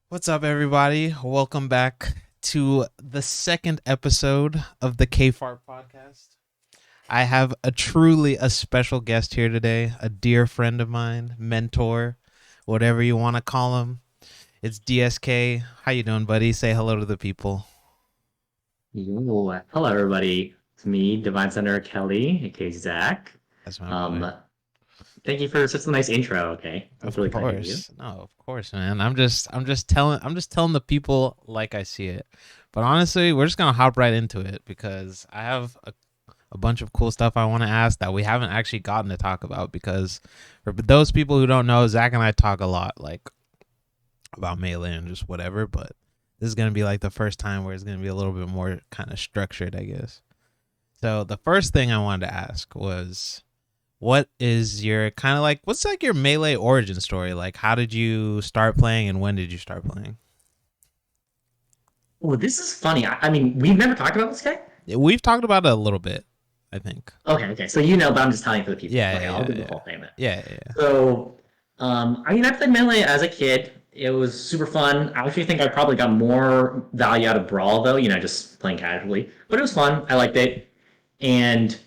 What's up, everybody? Welcome back to the second episode of the Kayfart podcast. I have a special guest here today, a dear friend of mine, mentor, whatever you want to call him. It's DSK. How you doing, buddy? Say hello to the people. Yo, hello everybody. It's me, Divine Center Kelly, aka Zach. That's my boy. Um, Thank you for such a nice intro. Okay, that's Of really kind of you. course. No, of course, man. I'm just telling the people like I see it. But honestly, we're just gonna hop right into it because I have a bunch of cool stuff I want to ask that we haven't actually gotten to talk about because for those people who don't know, Zach and I talk a lot like about melee and just whatever, but this is going to be like the first time where it's going to be a little bit more kind of structured, I guess. So the first thing I wanted to ask was what is your kind of like what's like your melee origin story? Like how did you start playing and when did you start playing? Well, this is funny. I mean, we've never talked about this guy. We've talked about it a little bit, I think. Okay. So you know, but I'm just telling for the people. Yeah, Okay, I'll yeah, do the yeah. whole thing then. Yeah, yeah, yeah. So, I played Melee as a kid. It was super fun. I actually think I probably got more value out of Brawl though. Just playing casually. But it was fun. I liked it, and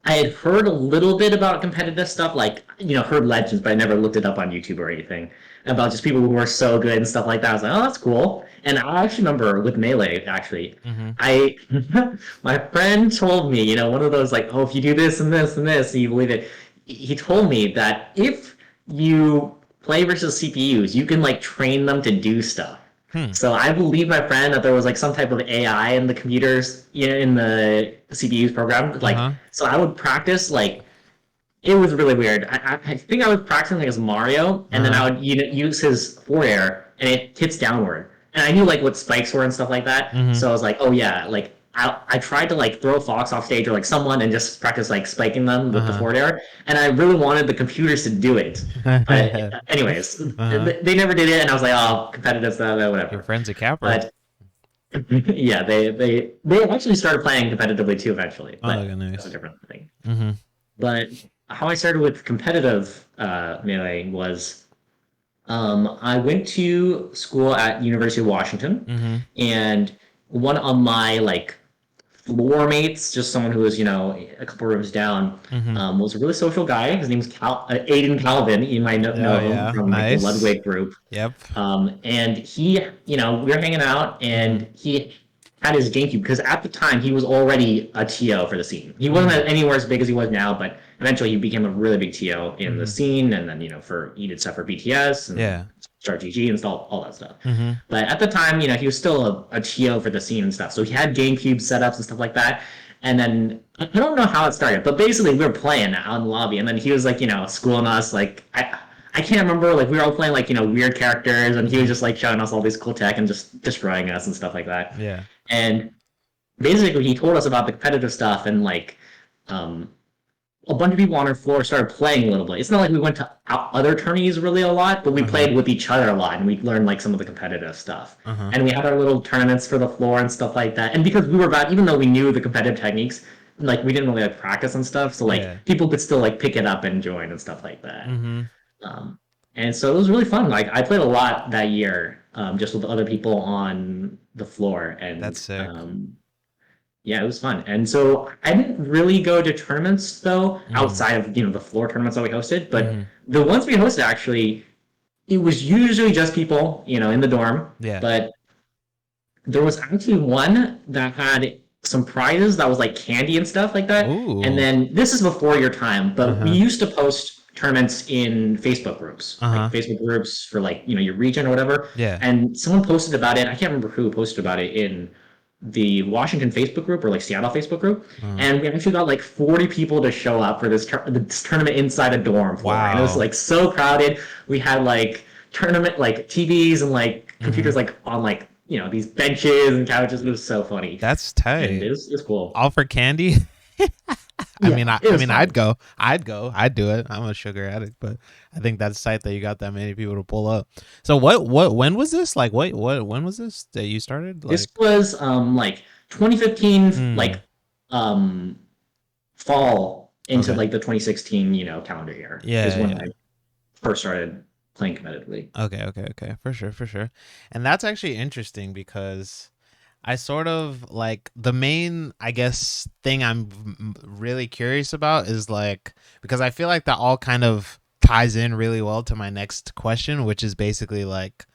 I had heard a little bit about competitive stuff, like, heard legends, but I never looked it up on YouTube or anything about just people who were so good and stuff like that. I was like, oh, that's cool. And I actually remember with Melee, actually, Mm-hmm. I, my friend told me, one of those like, oh, if you do this and this and this, and you believe it. He told me that if you play versus CPUs, you can like train them to do stuff. Hmm. So I believe my friend that there was like some type of AI in the computers, in the CPU's program. Like, Uh-huh. so I would practice like it was really weird. I think I was practicing like as Mario, and then Uh-huh. I would use his forward air, and it hits downward. And I knew like what spikes were and stuff like that. Mm-hmm. So I was like, oh yeah, like I tried to like throw Fox off stage or like someone and just practice like spiking them with the Uh-huh. forward air. And I really wanted the computers to do it. But anyways, Uh-huh. they never did it, and I was like, oh, competitive stuff, Your whatever. friend's a capper. But yeah, they actually started playing competitively too eventually, Oh, but okay, that's a nice. different thing. Mm-hmm. But how I started with competitive melee was I went to school at University of Washington, Mm-hmm. and one of my like floor mates, just someone who was a couple rooms down, Mm-hmm. was a really social guy. His name's Aiden Calvin. You might know Oh him yeah. from like the Nice. Ludwig group. Yep. And he, we were hanging out, Mm-hmm. and he had his GameCube because at the time he was already a TO for the scene. He wasn't Mm-hmm. anywhere as big as he was now, but eventually he became a really big TO in the Mm-hmm. scene, and then for he did stuff for BTS and Yeah. Start GG and stuff, all that stuff. Mm-hmm. But at the time, he was still a TO for the scene and stuff. So he had GameCube setups and stuff like that. And then I don't know how it started, but basically we were playing out in the lobby, and then he was like, schooling us. Like I can't remember. Like we were all playing like weird characters, and he was Mm-hmm. just like showing us all this cool tech and just destroying us and stuff like that. Yeah. And basically, he told us about the competitive stuff, and like um, a bunch of people on our floor started playing a little bit. It's not like we went to other tourneys really a lot, but we Uh-huh. played with each other a lot, and we learned like some of the competitive stuff. Uh-huh. And we had our little tournaments for the floor and stuff like that. And because we were bad, even though we knew the competitive techniques, like we didn't really like practice and stuff, so Yeah. like people could still like pick it up and join and stuff like that. Mm-hmm. Um, and so it was really fun. Like I played a lot that year, just with other people on the floor, That's and sick. yeah, it was fun. And so I didn't really go to tournaments though, Mm-hmm. outside of the floor tournaments that we hosted. But Mm-hmm. the ones we hosted actually, it was usually just people, in the dorm. Yeah. But there was actually one that had some prizes that was like candy and stuff like that. And Ooh. then this is before your time, but we Uh-huh. used to post tournaments in Facebook groups, like Uh-huh. Facebook groups for like your region or whatever. Yeah. And someone posted about it. I can't remember who posted about it in the Washington Facebook group or like Seattle Facebook group, Uh-huh. and we actually got like 40 people to show up for this tournament inside a dorm floor, and it was Wow. like so crowded. We had like tournament like TVs and like Mm-hmm. computers like on like these benches and couches. It was so funny, That's and tight. it was cool. All for candy? I Yeah, mean, I, it I was mean, fun. I'd go. I'd go. I'd do it. I'm a sugar addict, but I think that's tight that you got that many people to pull up. So when was this? Like, when was this that you started? This Like, was like 2015, hmm. like um fall into Okay. like the 2016 calendar year Yeah, is when yeah. I first started playing competitively. Okay, okay, okay. For sure, for sure. And that's actually interesting because I sort of like the main, I guess, thing I'm really curious about is like, because I feel like that all kind of ties in really well to my next question, which is basically like,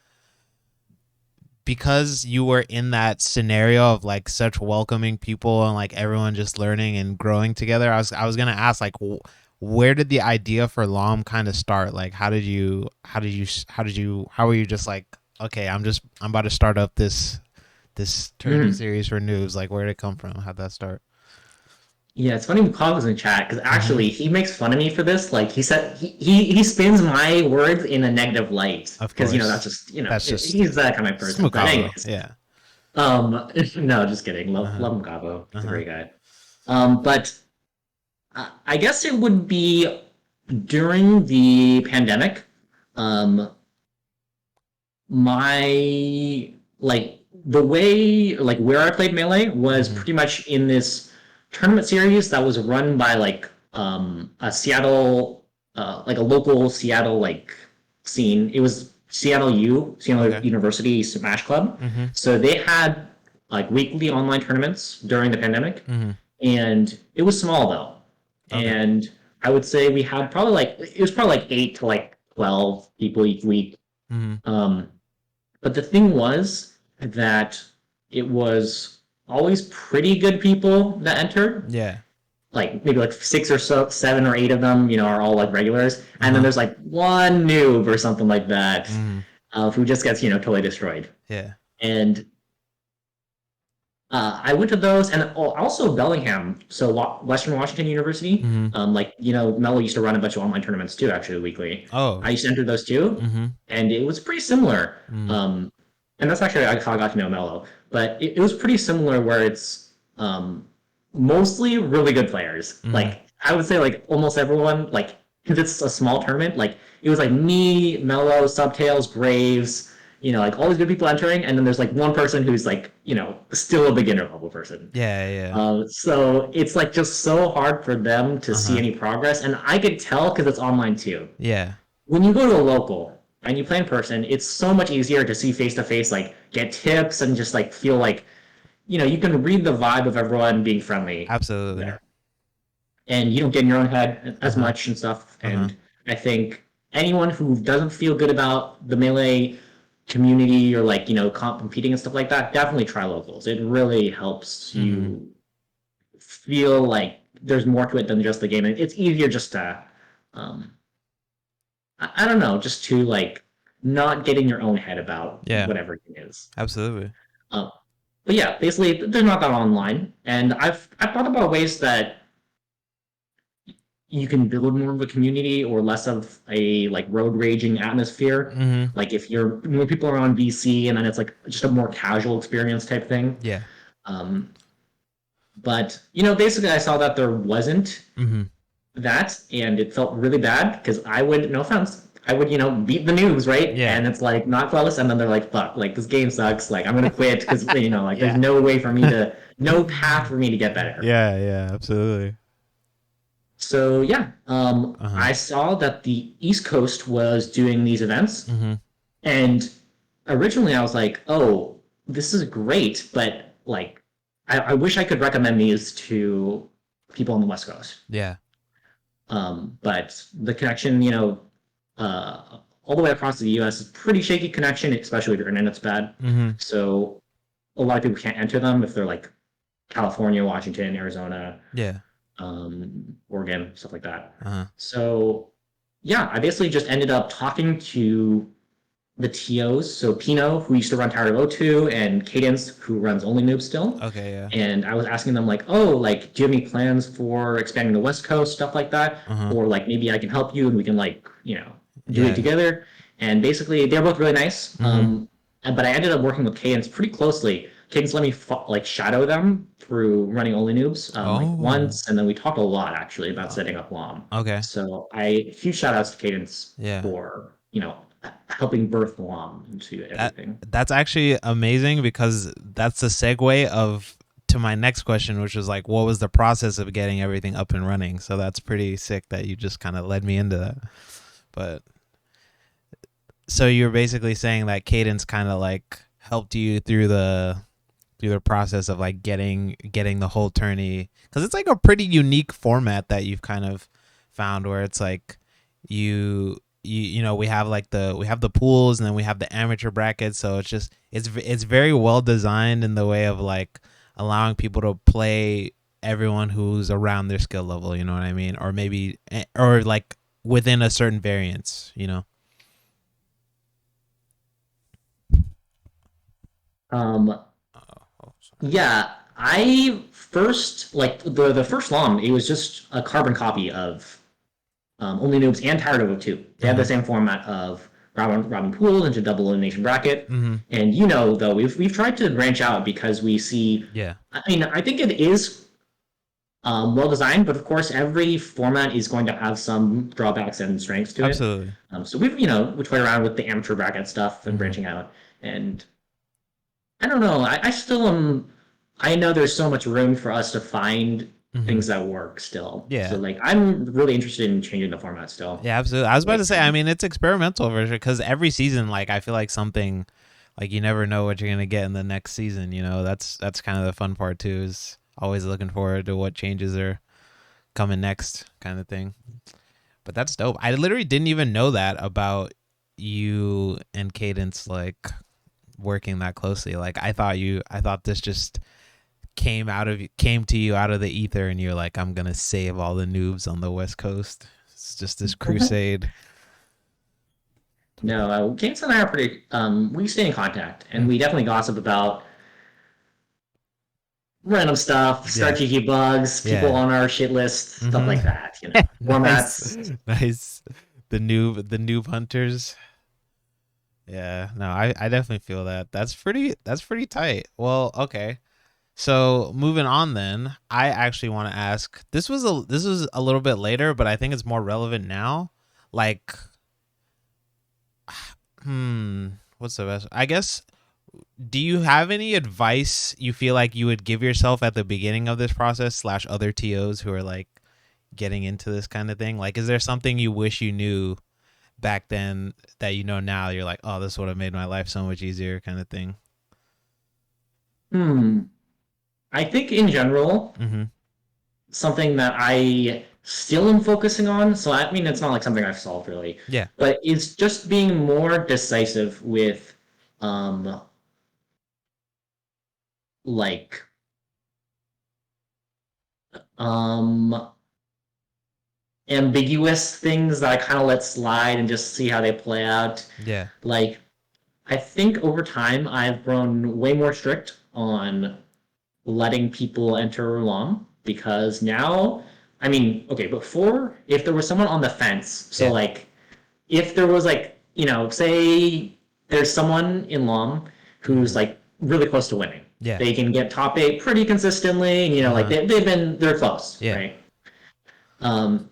because you were in that scenario of like such welcoming people and like everyone just learning and growing together. I was gonna ask like, where did the idea for LOM kind of start? Like, how were you just like, okay, I'm about to start up this tournament Mhm. series for noobs. Like, where did it come from? How'd that start? Yeah, it's funny Mikhail was in chat because Mm-hmm. actually he makes fun of me for this. Like he said, he spins my words in a negative light Of because that's course, just that's just he's that kind of person. But Smukavo. anyways, Yeah. no, just kidding. Uh huh. Love Mkabo. Uh He's a huh. great guy. But I guess it would be during the pandemic. Um, my like the way like where I played Melee was Mm-hmm. pretty much in this tournament series that was run by like a Seattle like a local Seattle like scene. It was Seattle Okay. University Smash Club. Mm-hmm. So they had like weekly online tournaments during the pandemic, Mm-hmm. and it was small though. Okay. And I would say we had probably like it was probably like 8 to like 12 people each week. Mm-hmm. Um, but the thing was that it was always pretty good people that entered. Yeah. Like maybe like 6 or 7 or 8 of them, are all like regulars, Uh and then huh. there's like one noob or something like that, Mm-hmm. who just gets totally destroyed. Yeah. And I went to those, and also Bellingham, so Western Washington University. Mm-hmm. Like Mello used to run a bunch of online tournaments too, actually weekly. Oh. I used to enter those too, Mm-hmm. and it was pretty similar. Mm-hmm. Um, and that's actually how I got to know Mello. But it was pretty similar, where it's mostly really good players. Mm-hmm. Like I would say, like almost everyone, like because it's a small tournament, like it was like me, Mello, Subtails, Graves, like all these good people entering, and then there's like one person who's like, still a beginner level person. Yeah. Yeah. So it's like just so hard for them to Uh see huh. any progress, and I could tell because it's online too. Yeah. When you go to a local and you play in person, it's so much easier to see face to face, like get tips and just like feel like you can read the vibe of everyone being friendly Absolutely. there, and you don't get in your own head Uh as huh. much and stuff. Uh huh. And I think anyone who doesn't feel good about the melee community or like competing and stuff like that, definitely try locals. It really helps Mm-hmm. you feel like there's more to it than just the game. And it's easier just to, um, I don't know, just to like not get in your own head about Yeah. whatever it is. Absolutely. Um, but yeah, basically they're not that online, and I've thought about ways that you can build more of a community or less of a like road raging atmosphere. Mm-hmm. Like if you're more people are on VC, and then it's like just a more casual experience type thing. Yeah. Um, but basically, I saw that there wasn't Mm-hmm. that, and it felt really bad because I would, no offense, I would beat the noobs, right? Yeah. And it's like not flawless, and then they're like, "Fuck, like this game sucks. Like I'm gonna quit because like there's Yeah. no way for me to, no path for me to get better." Yeah. Yeah. Absolutely. So yeah, Uh huh. I saw that the East Coast was doing these events, Mm-hmm. and originally I was like, "Oh, this is great," but like, I wish I could recommend these to people on the West Coast. Yeah. But the connection, all the way across the U.S. is pretty shaky connection, especially if your internet's bad. Mm-hmm. So a lot of people can't enter them if they're like California, Washington, Arizona, Yeah. Oregon, stuff like that. Uh huh. So yeah, I basically just ended up talking to the TOs. So Pino, who used to run Tower of O2, and Cadence, who runs Only Noob still. Okay. Yeah. And I was asking them like, oh, like, do you have any plans for expanding the West Coast, stuff like that? Uh huh. Or like maybe I can help you and we can like, do it Yeah. together. And basically they're both really nice. Mm-hmm. But I ended up working with Cadence pretty closely. Cadence let me like shadow them through running Only Noobs like Oh. once, and then we talked a lot actually about setting up LOM. Okay. So huge shout outs to Cadence Yeah. for helping birth LOM into That everything. that's actually amazing because that's a segue of to my next question, which was like, what was the process of getting everything up and running? So that's pretty sick that you just kind of led me into that. But So you're basically saying that Cadence kind of like helped you through the process of like getting the whole tourney, because it's like a pretty unique format that you've kind of found where it's like you know, we have like we have the pools and then we have the amateur brackets, so it's just it's very well designed in the way of like allowing people to play everyone who's around their skill level, you know what I mean, or maybe or like within a certain variance, you know. Um, Oh, sorry. yeah, I first like the first LOM. It was just a carbon copy of Only Noobs and Tired of It too. They have the Uh-huh. same format of Robin pools into double elimination bracket. Mhm. And though we've tried to branch out because we see. Yeah. I mean, I think it is well designed, but of course, every format is going to have some drawbacks and strengths to it. Absolutely. So we toyed around with the amateur bracket stuff and Mhm. branching out. And I don't know. I still am. I know there's so much room for us to find Mhm. things that work still. So Yeah. like, I'm really interested in changing the format still. Yeah, absolutely. I was about Like, to say, I mean, it's experimental for sure because every season, like, I feel like something, like, you never know what you're gonna get in the next season. You know, that's kind of the fun part too. Is always looking forward to what changes are coming next, kind of thing. But that's dope. I literally didn't even know that about you and Cadence, like working that closely. Like, I thought this just came to you out of the ether, and you're like, I'm gonna save all the noobs on the West Coast. It's just this crusade. no, James and I are pretty. We stay in contact, and Mm. we definitely gossip about random stuff, Yeah. Start GG bugs, people Yeah. on our shit list, stuff Mm-hmm. like that. Nice. Formats. Nice. The noob hunters. Yeah. No, I definitely feel that. That's pretty tight. Well, okay. So moving on then, I actually want to ask, this was a little bit later, but I think it's more relevant now. Like, what's the best? I guess, do you have any advice you feel like you would give yourself at the beginning of this process slash other TOs who are like getting into this kind of thing? Like, is there something you wish you knew back then that you know now? You're like, oh, this would have made my life so much easier, kind of thing. Hmm. I think in general, Mm-hmm. something that I still am focusing on. So I mean, it's not like something I've solved really, Yeah. but it's just being more decisive with, um, like, um, ambiguous things that I kind of let slide and just see how they play out. Yeah. Like, I think over time I've grown way more strict on letting people enter along because now, I mean, okay, before, if there was someone on the fence, so Yeah. like, if there was like, say there's someone in LOM who's Mm-hmm. like really close to winning. Yeah. They can get top eight pretty consistently, and like Uh-huh. they're close, Yeah. right? Um,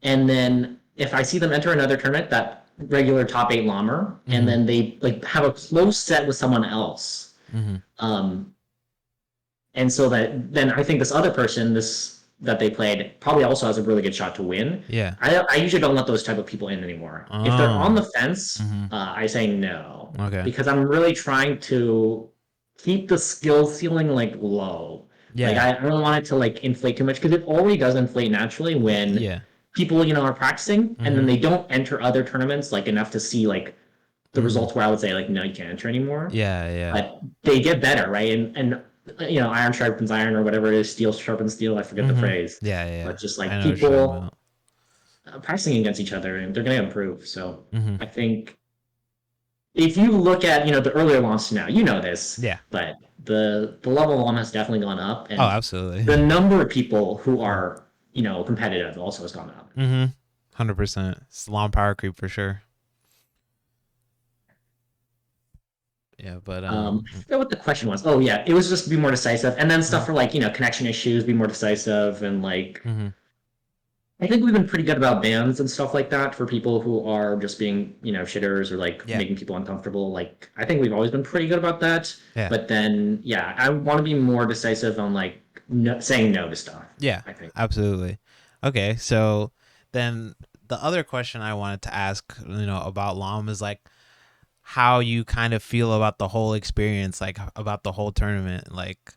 and then if I see them enter another tournament, that regular top eight LOMer, and Mm-hmm. then they like have a close set with someone else, Mm-hmm. um, and so that then I think this other person, this that they played, probably also has a really good shot to win. Yeah. I usually don't let those type of people in anymore. If they're on Oh. the fence, Mm-hmm. I say no Okay. because I'm really trying to keep the skill ceiling like low. Like Yeah. I don't want it to like inflate too much because it already does inflate naturally when Yeah. people are practicing and then Mm-hmm. they don't enter other tournaments like enough to see like the Mm-hmm. results where I would say like no, you can't enter anymore. Yeah. Yeah. But they get better, right? And iron sharpens iron or whatever it is, steel sharpens steel. I forget the Mm-hmm. phrase, Yeah. Yeah. but just I like know what you're talking people about. practicing against each other and they're going to improve. So Mm-hmm. I think if you look at the earlier launch to now, this, Yeah. but the level one has definitely gone up, Oh, and absolutely. the number of people who are competitive also has gone up. Mm-hmm. 100%. It's long power creep for sure. Yeah, but I forget what the question was. Oh yeah, it was just be more decisive, and then stuff mm-hmm. for like connection issues, be more decisive, and like Mm-hmm. I think we've been pretty good about bans and stuff like that for people who are just being, shitters or like Yeah. making people uncomfortable. Like, I think we've always been pretty good about that. Yeah. But then, yeah, I want to be more decisive on like no, saying no to stuff, Yeah. I think. Absolutely. Okay, so then the other question I wanted to ask, about LOM is like, how you kind of feel about the whole experience, like about the whole tournament, like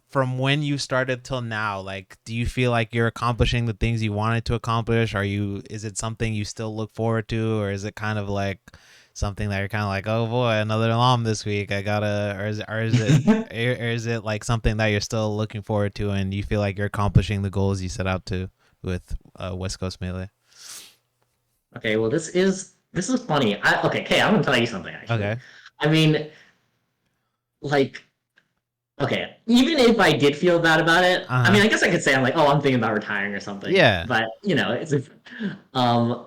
from when you started till now. Like, do you feel like you're accomplishing the things you wanted to accomplish? Are you? Is it something you still look forward to, or is it kind of like something that you're kind of like, oh boy, another alarm this week. I gotta, or is it like something that you're still looking forward to, and you feel like you're accomplishing the goals you set out to with West Coast Melee? Okay, well, this is funny. Okay, okay, I'm gonna tell you something actually. Okay. I mean, like, okay, even if I did feel bad about it, Uh I huh. mean, I guess I could say I'm like, oh, I'm thinking about retiring or something. Yeah. But it's um,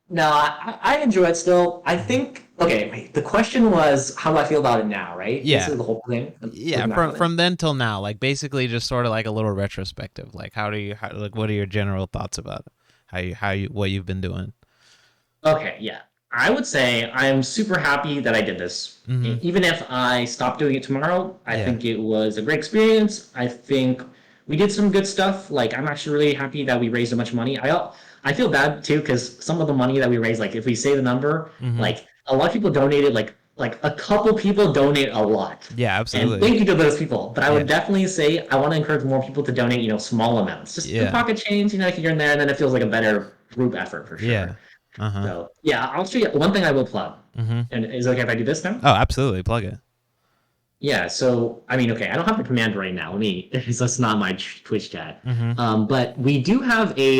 no, I enjoy it still. I Mhm. think. Okay, wait. The question was, how do I feel about it now? Right? This Yeah. is the whole thing. I'm Yeah. looking back From on it. then till now, like basically just sort of like a little retrospective. Like, like, what are your general thoughts about it? What you've been doing? Okay, yeah. I would say I'm super happy that I did this. Mm-hmm. Even if I stopped doing it tomorrow, I Yeah. think it was a great experience. I think we did some good stuff. Like I'm actually really happy that we raised a bunch of money. I feel bad too because some of the money that we raised, like if we say the number, Mm-hmm. like a lot of people donated, like a couple people donate a lot. Yeah. And Absolutely. thank you to those people. But I would Yeah. definitely say I want to encourage more people to donate, small amounts. Just the Yeah. pocket change, here and there, and then it feels like a better group effort for Yeah. sure. Uh huh. So yeah, I'll show you one thing I will plug. Mm-hmm. And is it okay if I do this now? Oh, absolutely. Plug it. Yeah. So I mean, okay, I don't have the command right now. Let me. That's not my Twitch chat. Mm-hmm. But we do have a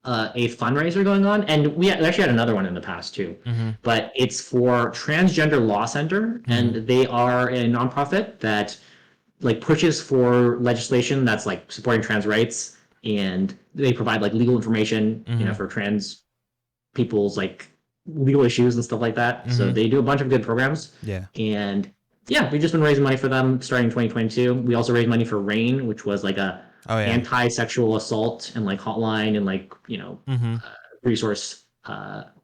fundraiser going on, and we actually had another one in the past too. Mm-hmm. But it's for Transgender Law Center, Mm-hmm. and they are a nonprofit that like pushes for legislation that's like supporting trans rights, and they provide like legal information, Mm-hmm. for trans people's like legal issues and stuff like that. So Mm-hmm. they do a bunch of good programs. Yeah. And yeah, we've just been raising money for them starting in 2022. We also raised money for RAIN, which was like a Oh yeah. anti-sexual assault and like hotline and like Mm-hmm. resource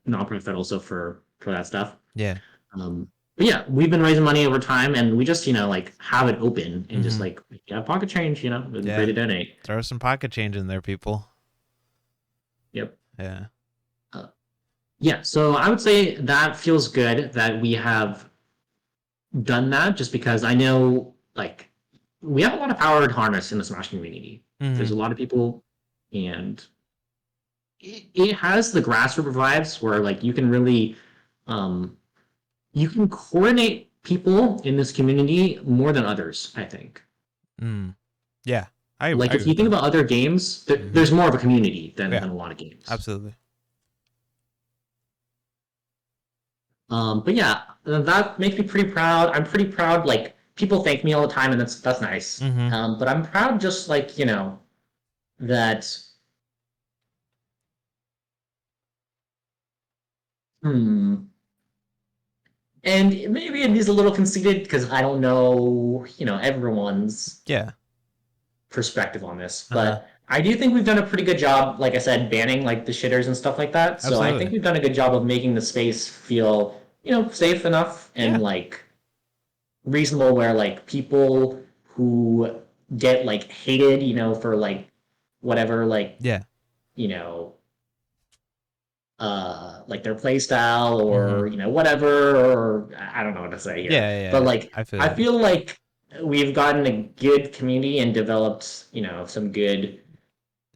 nonprofit also for that stuff. Yeah. But yeah, we've been raising money over time, and we just like have it open and just Mm-hmm. like pocket change. It's free Yeah. to donate. Throw some pocket change in there, people. Yep. Yeah. Uh, yeah, so I would say that feels good that we have done that just because I know like we have a lot of power to harness in the Smash community. Mm-hmm. There's a lot of people, and it has the grassroots vibes where like um, you can coordinate people in this community more than others. I think. Mm. Yeah. I Like if agree you with think that. about other games, Mm-hmm. there's more of a community than Yeah. a lot of games. Absolutely. But yeah, that makes me pretty proud. I'm pretty proud. Like people thank me all the time, and that's nice. Mm-hmm. But I'm proud, just like that. Hmm. And maybe it is a little conceited because I don't know, everyone's Yeah. perspective on this, Uh huh. but I do think we've done a pretty good job, like I said, banning like the shitters and stuff like that. So I think Absolutely. we've done a good job of making the space feel, safe enough Yeah. and like reasonable where like people who get like hated, for like whatever, like, Yeah. you know, like their play style Mm-hmm. or, whatever, or I don't know what to say here. Yeah. Yeah. But Yeah. like, I feel I you. feel like we've gotten a good community and developed, some good,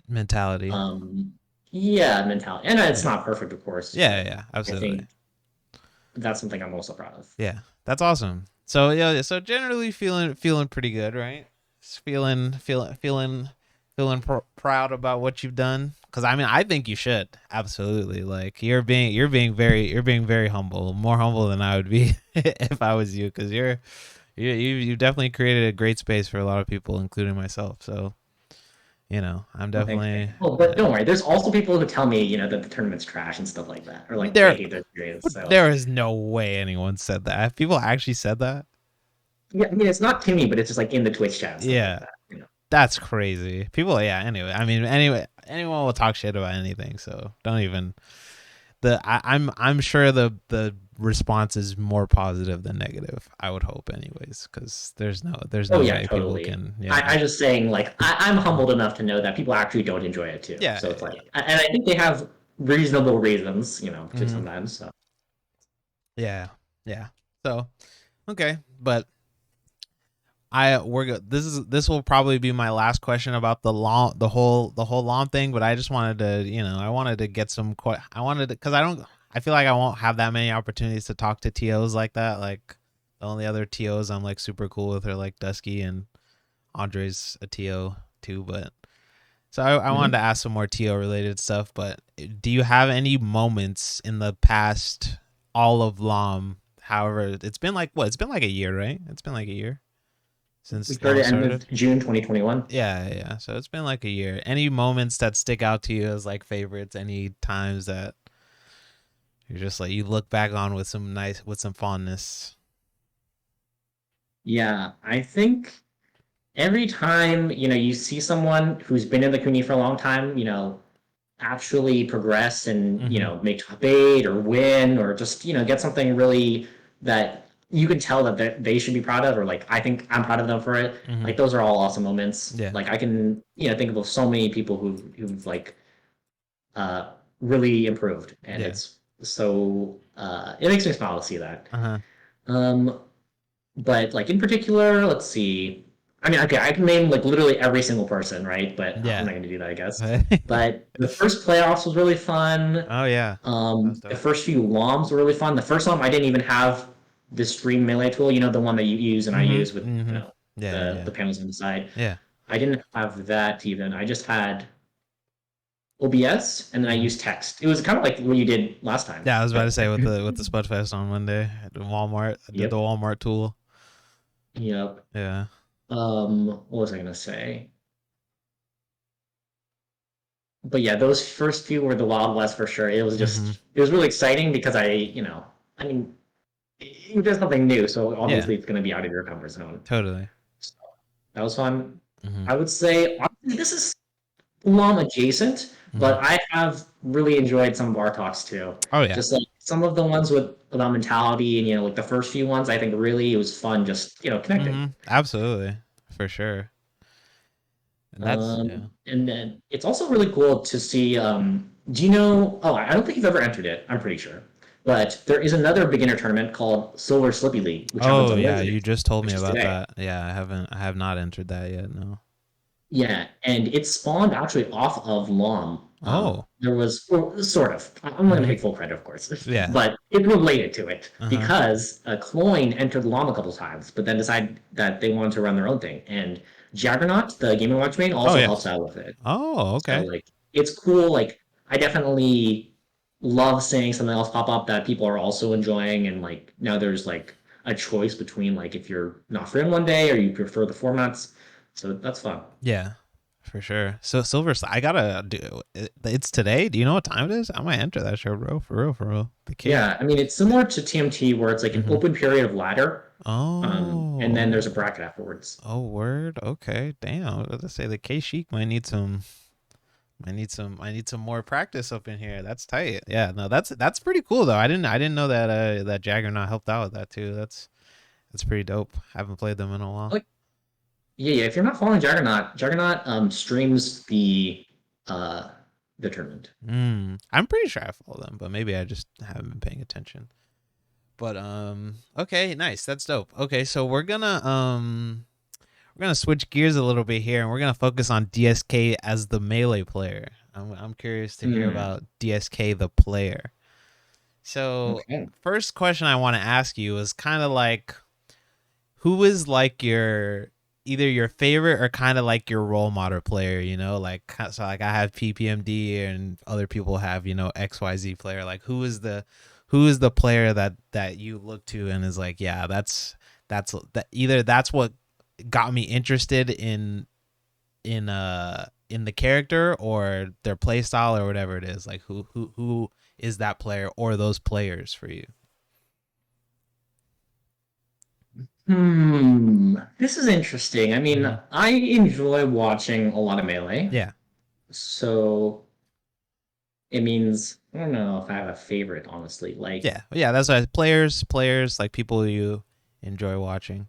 Mentality. um, yeah, mentality. And it's Yeah. not perfect, of course, Yeah. but Yeah. I Absolutely. think that's something I'm also proud of. Yeah. That's awesome. So yeah. So generally feeling pretty good, right? Just feeling proud about what you've done. Because I mean, I think you should absolutely. Like you're being very humble, more humble than I would be if I was you. Because you definitely created a great space for a lot of people, including myself. So I'm Oh, thanks. definitely Oh, but don't worry. There's also people who tell me, that the tournament's trash and stuff like that, or like they there. hate their experience. So There is no way anyone said that. People actually said that. yeah, I mean, it's not to me, but it's just like in the Twitch chat and stuff like Yeah, that. that's crazy. People, yeah. Anyway, I mean, anyway, anyone will talk shit about anything. So don't even. I'm sure the response is more positive than negative. I would hope, anyways, because there's Oh no yeah, way people totally. can. I Yeah. just saying like I'm humbled enough to know that people actually don't enjoy it too. Yeah. So it's Yeah. like, and I think they have reasonable reasons, to Hmm. sometimes. So. Yeah, yeah. So okay, but we're good. This will probably be my last question about the whole lawn thing. But I just wanted to, I wanted to get some. I wanted to, because I don't. I feel like I won't have that many opportunities to talk to tos like that. Like the only other tos I'm like super cool with are like Dusky, and Andre's a to too. But so I wanted to Hmm. ask some more to related stuff. But do you have any moments in the past all of LOM? However, it's been like what? It's been like a year, right? It's been like a year We since LOM started end started. of June 2021. Yeah, yeah. So it's been like a year. Any moments that stick out to you as like favorites? Any times that you're just like you look back on with some fondness? Yeah, I think every time, you see someone who's been in the community for a long time, actually progress and, Mm-hmm. make top eight or win or just, get something really that you can tell that they should be proud of, or like, I think I'm proud of them for it. Mm-hmm. Like, those are all awesome moments. Yeah. Like, I can, think of so many people who've like, really improved. And Yeah. it's so, it makes me smile to see that. Uh huh. Um, but like in particular, let's see. I mean, okay, I can name like literally every single person, right? But I'm Yeah. not going to do that, I guess. But the first playoffs was really fun. Oh yeah. That's The dope. first few LOMs were really fun. The first LOM, I didn't even have the stream melee tool, the one that you use and I use Mm-hmm. with, Mm-hmm. Yeah. the Yeah. panels on the side. Yeah. I didn't have that even. I just had OBS and then I Mm-hmm. used text. It was kind of like what you did last time. Yeah, I was about to say with the Spudfest on Monday at the Walmart. I did the Yep. Walmart tool. Yep. Yeah. What was I gonna say? But yeah, those first few were the Wild West for sure. Mm-hmm. It was really exciting because I mean, you did something new, so Yeah. obviously it's going to be out of your comfort zone. Totally. So that was fun. Mm-hmm. I would say, honestly, this is Plum adjacent, Mm-hmm. but I have really enjoyed some of our talks too. Oh yeah. Just like some of the ones with about mentality and, like the first few ones, I think really it was fun just, connecting. Mm-hmm. Absolutely. For sure. And that's yeah. And then it's also really cool to see. Do you know? Oh, I don't think you've ever entered it. I'm pretty sure. But there is another beginner tournament called Silver Slippy League, which happens Oh on yeah, Wednesday, you just told me which is about today. that. Yeah, I have not entered that yet. No. Yeah, and it spawned actually off of LOM. Oh. There was, well, sort of. I'm not going to Mm-hmm. take full credit, of course, Yeah. but it related to it Uh huh. because Cloyne entered LOM a couple times, but then decided that they wanted to run their own thing. And Jaggernaut, the Game and Watch main, Oh also yeah. helps out with it. Oh So okay. like it's cool. Like I definitely love seeing something else pop up that people are also enjoying, and like now there's like a choice between like if you're not free on one day or you prefer the formats. So that's fun. Yeah. For sure. So Silver, I gotta do. It's today. Do you know what time it is? I might enter that show, bro. For real. For real. The K. Yeah, I mean it's similar to TMT where it's like an Mm-hmm. open period of ladder, and then there's a Oh. bracket afterwards. Oh, word. Okay. Damn. I was about to say the K Sheik might need some. I need some more practice up in here. That's tight. Yeah. No, that's pretty cool though. I didn't know that that Jaggernaut helped out with that too. That's pretty dope. Haven't played them in a while. Like yeah, if you're not following Juggernaut streams uh the tournament. I'm pretty sure I follow them, but maybe I just haven't been paying attention. But okay, nice. That's dope. Okay, so we're gonna switch gears a little bit here, and we're gonna focus on DSK as the melee player. I'm curious to hear Hmm. about DSK the player. So Okay. first question I want to ask you is kind of like who is like your either your favorite or kind of like your role model player, like so like I have PPMD and other people have, XYZ player. Like who is the player that you look to and is like, yeah, that's that either that's what got me interested in the character or their play style or whatever it is. Like who is that player or those players for you? This is interesting. I mean, Mm-hmm. I enjoy watching a lot of Melee. Yeah. So it means I don't know if I have a favorite, honestly. Like, Yeah, yeah. That's why players like people you enjoy watching.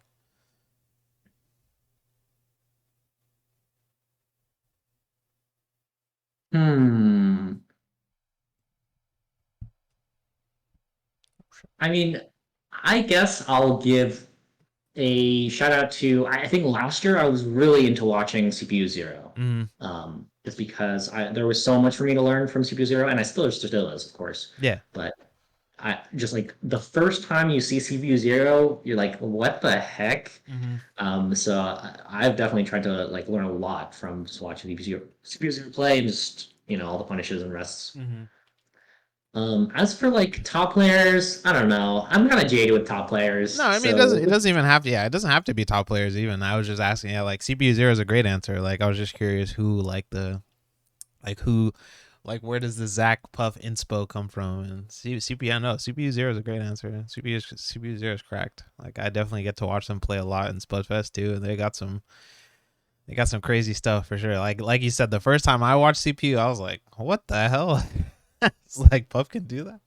hmm, I mean, I guess I'll give a shout out to. I think last year I was really into watching CPU Zero. Mm, Just because there was so much for me to learn from CPU Zero, and I still is, of course. yeah. But I just like the first time you see CPU Zero, you're like, what the heck? Mm-hmm. So I've definitely tried to like learn a lot from just watching CPU Zero play and just all the punishes and rests. Mm-hmm. As for like top players, I don't know. I'm kind of jaded with top No, players, I mean so it doesn't even have to. Yeah, it doesn't have to be top players even. I was just asking. Yeah, like CPU Zero is a great answer. Like I was just curious who who like where does the Zach Puff inspo come from? And CPU, no, CPU Zero is a great answer. CPU Zero is cracked. Like I definitely get to watch them play a lot in Spudfest too, and they got some crazy stuff for sure. Like you said, the first time I watched CPU, I was like, what the hell? It's like Puff can do that.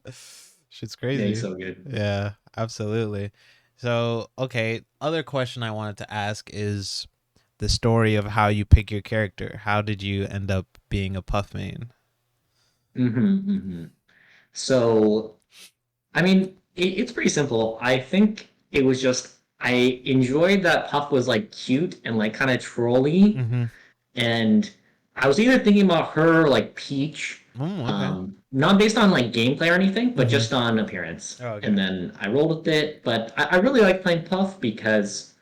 Shit's yeah, he's crazy. so good. Yeah, absolutely. So, okay, other question I wanted to ask is the story of how you pick your character. How did you end up being a Puff main? So I mean, it's pretty simple. I think it was just I enjoyed that Puff was like cute and like kind of trolly, Mm-hmm. and I was either thinking about her like Peach, Okay. not based on like gameplay or anything, but Mm-hmm. just on appearance. Oh, And okay. then I rolled with it, but I really like playing Puff because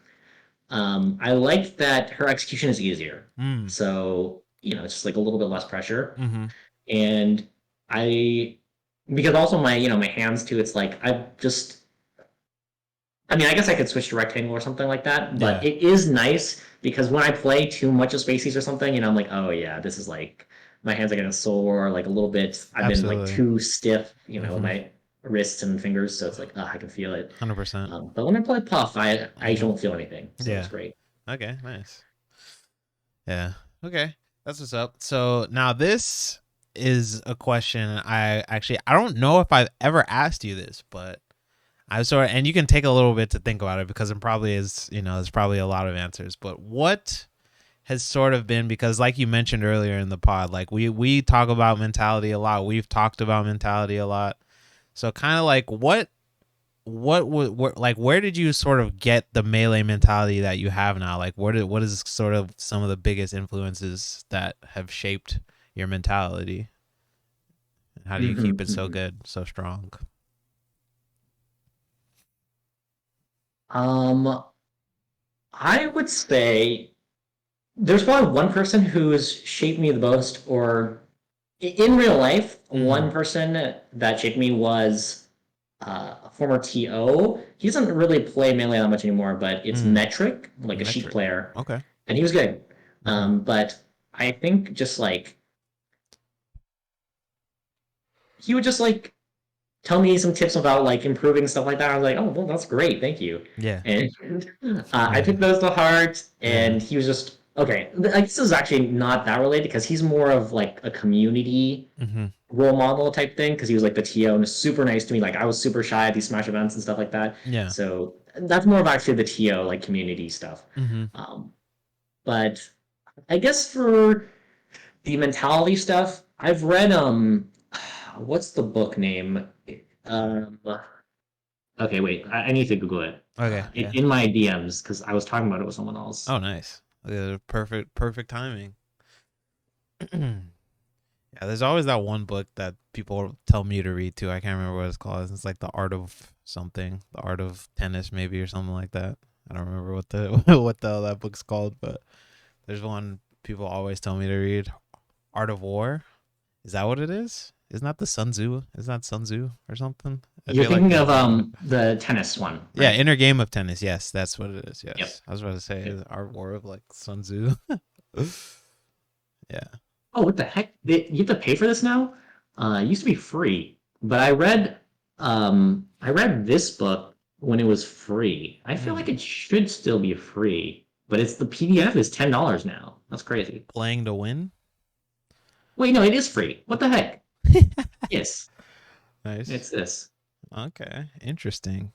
I like that her execution is easier. Mm. So it's just like a little bit less pressure, Mm-hmm. and I because also my hands too. It's like I mean, I guess I could switch to rectangle or something like that, but Yeah. it is nice because when I play too much of Spacies or something, I'm like, oh yeah, this is like my hands are gonna sore like a little bit. I've been like Absolutely. too stiff, with Mm-hmm. my wrists and fingers, so it's like, I can feel it. 100%. But when I play Puff, I Mm-hmm. don't feel anything, so it's Yeah. great. Okay, nice. Yeah. Okay. That's what's up. So now this is a question I don't know if I've ever asked you this, but I sort of, and you can take a little bit to think about it because it probably is, there's probably a lot of answers. But what has sort of been, because like you mentioned earlier in the pod, like we talk about mentality a lot. We've talked about mentality a lot. So kind of like what would like where did you sort of get the melee mentality that you have now? Like what is sort of some of the biggest influences that have shaped your mentality? And how do you keep it so Hmm. good, so strong? Um, I would say there's probably one person who's shaped me the most, or in real life, Mm-hmm. one person that shaped me was a former TO. He doesn't really play Melee that much anymore, but it's Mm. Metric, like a Sheik Metric. player, Okay. and he was good. Mm-hmm. But I think just like he would just like tell me some tips about like improving stuff like that. I was like, oh, well, that's great, thank you. Yeah. And I Yeah. took those to heart, Yeah. and he was just okay. Like this is actually not that related because he's more of like a community Mm-hmm. role model type thing because he was like the TO and was super nice to me. Like I was super shy at these Smash events and stuff like that. Yeah. So that's more of actually the TO like community stuff. Mm-hmm. Um, but I guess for the mentality stuff, I've read what's the book name? Um, okay, wait, I need to Google it. Okay. Yeah. In my DMs because I was talking about it with someone else. Oh, nice. Perfect timing. Yeah, there's always that one book that people tell me to read too. I can't remember what it's called. It's like the art of something, the art of tennis, maybe, or something like that. I don't remember what the what the hell that book's called, but there's one people always tell me to read. Art of War. Is that what it is? Isn't that the Sun Tzu? Isn't that Sun Tzu or something? I You're feel like thinking that's of what it is. the tennis one, Yeah, right? Inner Game of Tennis. Yes, that's what it is. Yep. Yes, I was about to say Yep. Art War of like Sun Tzu. Yeah. Oh, what the heck? You have to pay for this now? It used to be free, but I read this book when it was free. I feel like Hmm. it should still be free, but it's the PDF is $10 now. That's crazy. Playing to win. Wait, no, it is free. What the heck? Yes, Nice. it's this. Okay. Interesting.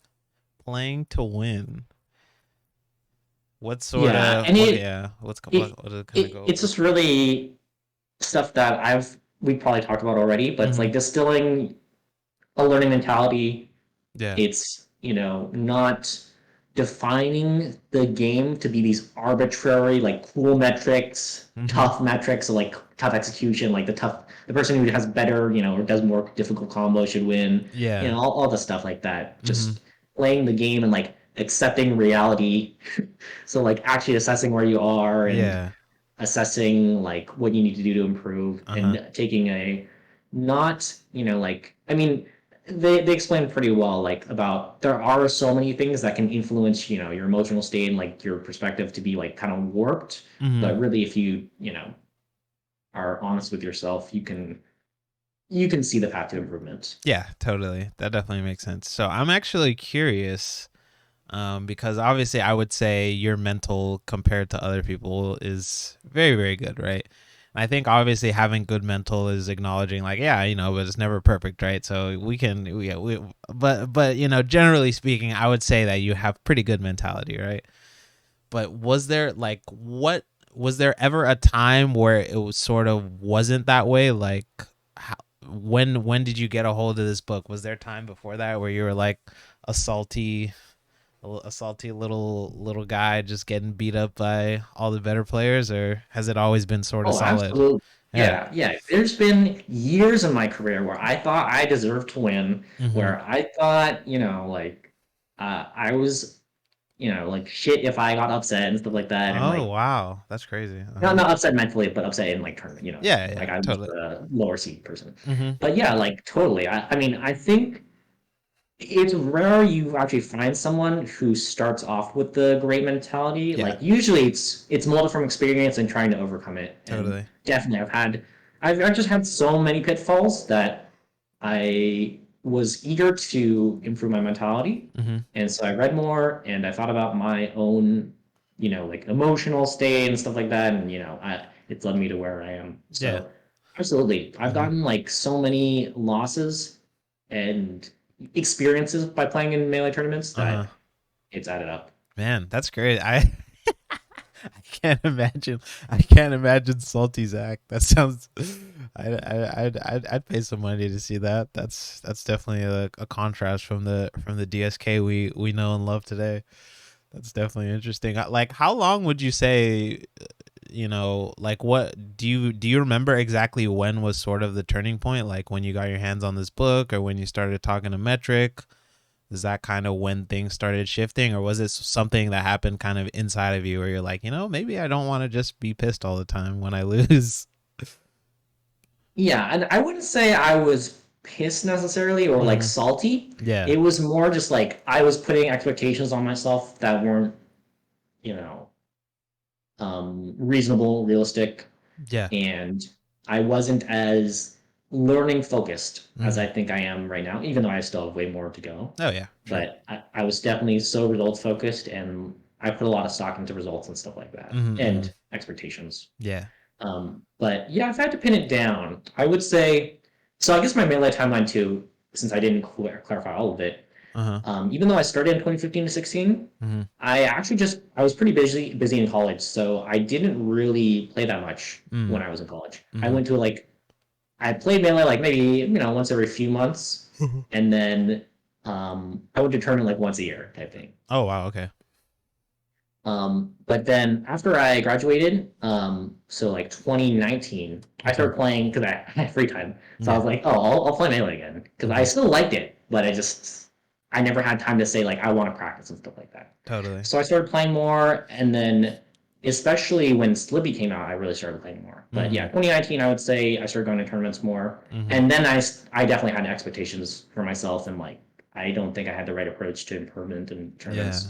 Playing to win. What sort Yeah, of and what? Yeah. it, What does it kind of it go it's over? just really stuff that we probably talked about already, but it's Mm-hmm. like distilling a learning mentality Yeah. It's, not defining the game to be these arbitrary, like cool metrics, Mhm. tough metrics, so like tough execution, like the person who has better, or does more difficult combos should win, Yeah. all the stuff like that. Mhm. Just playing the game and like accepting reality. So like actually assessing where you are and Yeah. assessing like what you need to do to improve Uh-huh. and taking a not like I mean they explain pretty well like about there are so many things that can influence your emotional state and like your perspective to be like kind of warped, Mhm. but really if you are honest with yourself you can see the path to improvement. Yeah, totally. That definitely makes sense. So I'm actually curious, because obviously I would say your mental compared to other people is very, very good, right? And I think obviously having good mental is acknowledging like, yeah, but it's never perfect, right? So but generally speaking, I would say that you have pretty good mentality, right? But was there ever a time where it was sort of wasn't that way? Like, how, when did you get a hold of this book? Was there a time before that where you were like a salty a salty little guy just getting beat up by all the better players, or has it always been sort of Oh, solid? absolutely. Yeah. Yeah. There's been years in my career where I thought I deserved to win, Mm-hmm. where I thought, like, I was, like shit if I got upset and stuff like that. And Oh like, wow, that's crazy. not upset mentally, but upset in like tournament, Yeah, like yeah, I was totally. the lower seed person. Mm-hmm. But yeah, like totally. I mean, I think it's rare you actually find someone who starts off with the great mentality. Yeah, Like usually it's molded from experience and trying to overcome it. And totally. definitely I've just had so many pitfalls that I was eager to improve my mentality. Mm-hmm. And so I read more and I thought about my own, like emotional state and stuff like that. And it's led me to where I am. Yeah. So absolutely. I've Mm-hmm. gotten like so many losses and experiences by playing in melee tournaments Uh-huh. that it's added up. Man, that's great. I can't imagine. I can't imagine salty Zach. That sounds. I'd pay some money to see that. That's definitely a contrast from the DSK we know and love today. That's definitely interesting. Like, how long would you say? Like, what do you remember exactly when was sort of the turning point? Like when you got your hands on this book, or when you started talking to Metric? Is that kind of when things started shifting, or was this something that happened kind of inside of you where you're like, maybe I don't want to just be pissed all the time when I lose? Yeah, and I wouldn't say I was pissed necessarily or like Mm-hmm. salty. Yeah. It was more just like I was putting expectations on myself that weren't, you know, reasonable, realistic, Yeah. and I wasn't as learning focused as Mm-hmm. I think I am right now, even though I still have way more to go. Oh yeah, sure. But I was definitely so results focused, and I put a lot of stock into results and stuff like that, Mm-hmm. Mm-hmm. and expectations. Yeah. But yeah, if I had to pin it down, I would say so. I guess my melee timeline too, since I didn't clarify all of it. Uh-huh. Even though I started in 2015 to 16, Mm-hmm. I actually I was pretty busy in college, so I didn't really play that much Mm-hmm. when I was in college. I Mm-hmm. went to like I played melee like maybe once every few months, and then I went to tournament like once a year type thing. Oh wow, okay. But then after I graduated, so like 2019, I Okay. started playing because I had free time. So I Yeah. was like, oh, I'll play Melee again because I Mm-hmm. still liked it, but I never had time to say like I want to practice and stuff like that. Totally. So I started playing more, and then especially when Slippy came out, I really started playing more. But Mm-hmm. yeah, 2019, I would say I started going to tournaments more, Mm-hmm. and then I definitely had expectations for myself, and like I don't think I had the right approach to improvement in Yeah. tournaments.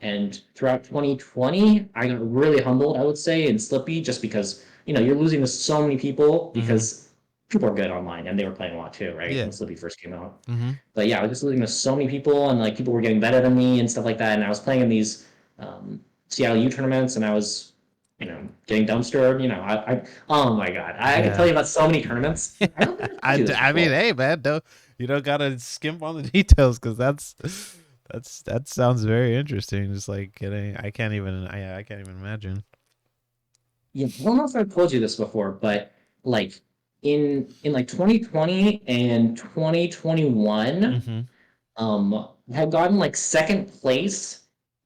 And throughout 2020, I got really humbled, I would say, and Slippy, just because you're losing to so many people Mm-hmm. because people are good online and they were playing a lot too, right? Yeah. When Slippy first came out. Mm-hmm. But yeah, I was just losing to so many people, and like people were getting better than me and stuff like that. And I was playing in these Seattle U tournaments, and I was, getting dumpstered. Oh my god, I could tell Yeah. you about so many tournaments. I don't think I've told you this I mean, before. hey man, don't you don't gotta skimp on the details because that sounds very interesting. Just like getting, I can't even imagine. Yeah, I don't know if I've told you this before, but like in like 2020 and 2021, Mm-hmm. I had gotten like second place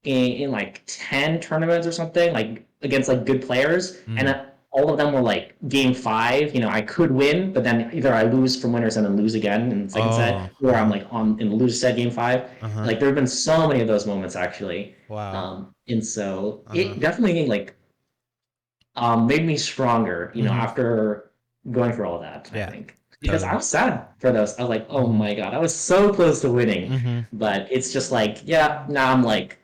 in like 10 tournaments or something, like against like good players. And Mm. all of them were like game five. I could win, but then either I lose from winners and then lose again in the second set, Oh. or I'm Uh-huh. like on in the loser set game five. Uh-huh. Like there have been so many of those moments actually. Wow. And so Uh-huh. it definitely like made me stronger, Mm-hmm. after going through all that, I Yeah. think. Because I Totally. was sad for those. I was like, oh Mm-hmm. my God, I was so close to winning. Mm-hmm. But it's just like, yeah, now I'm like,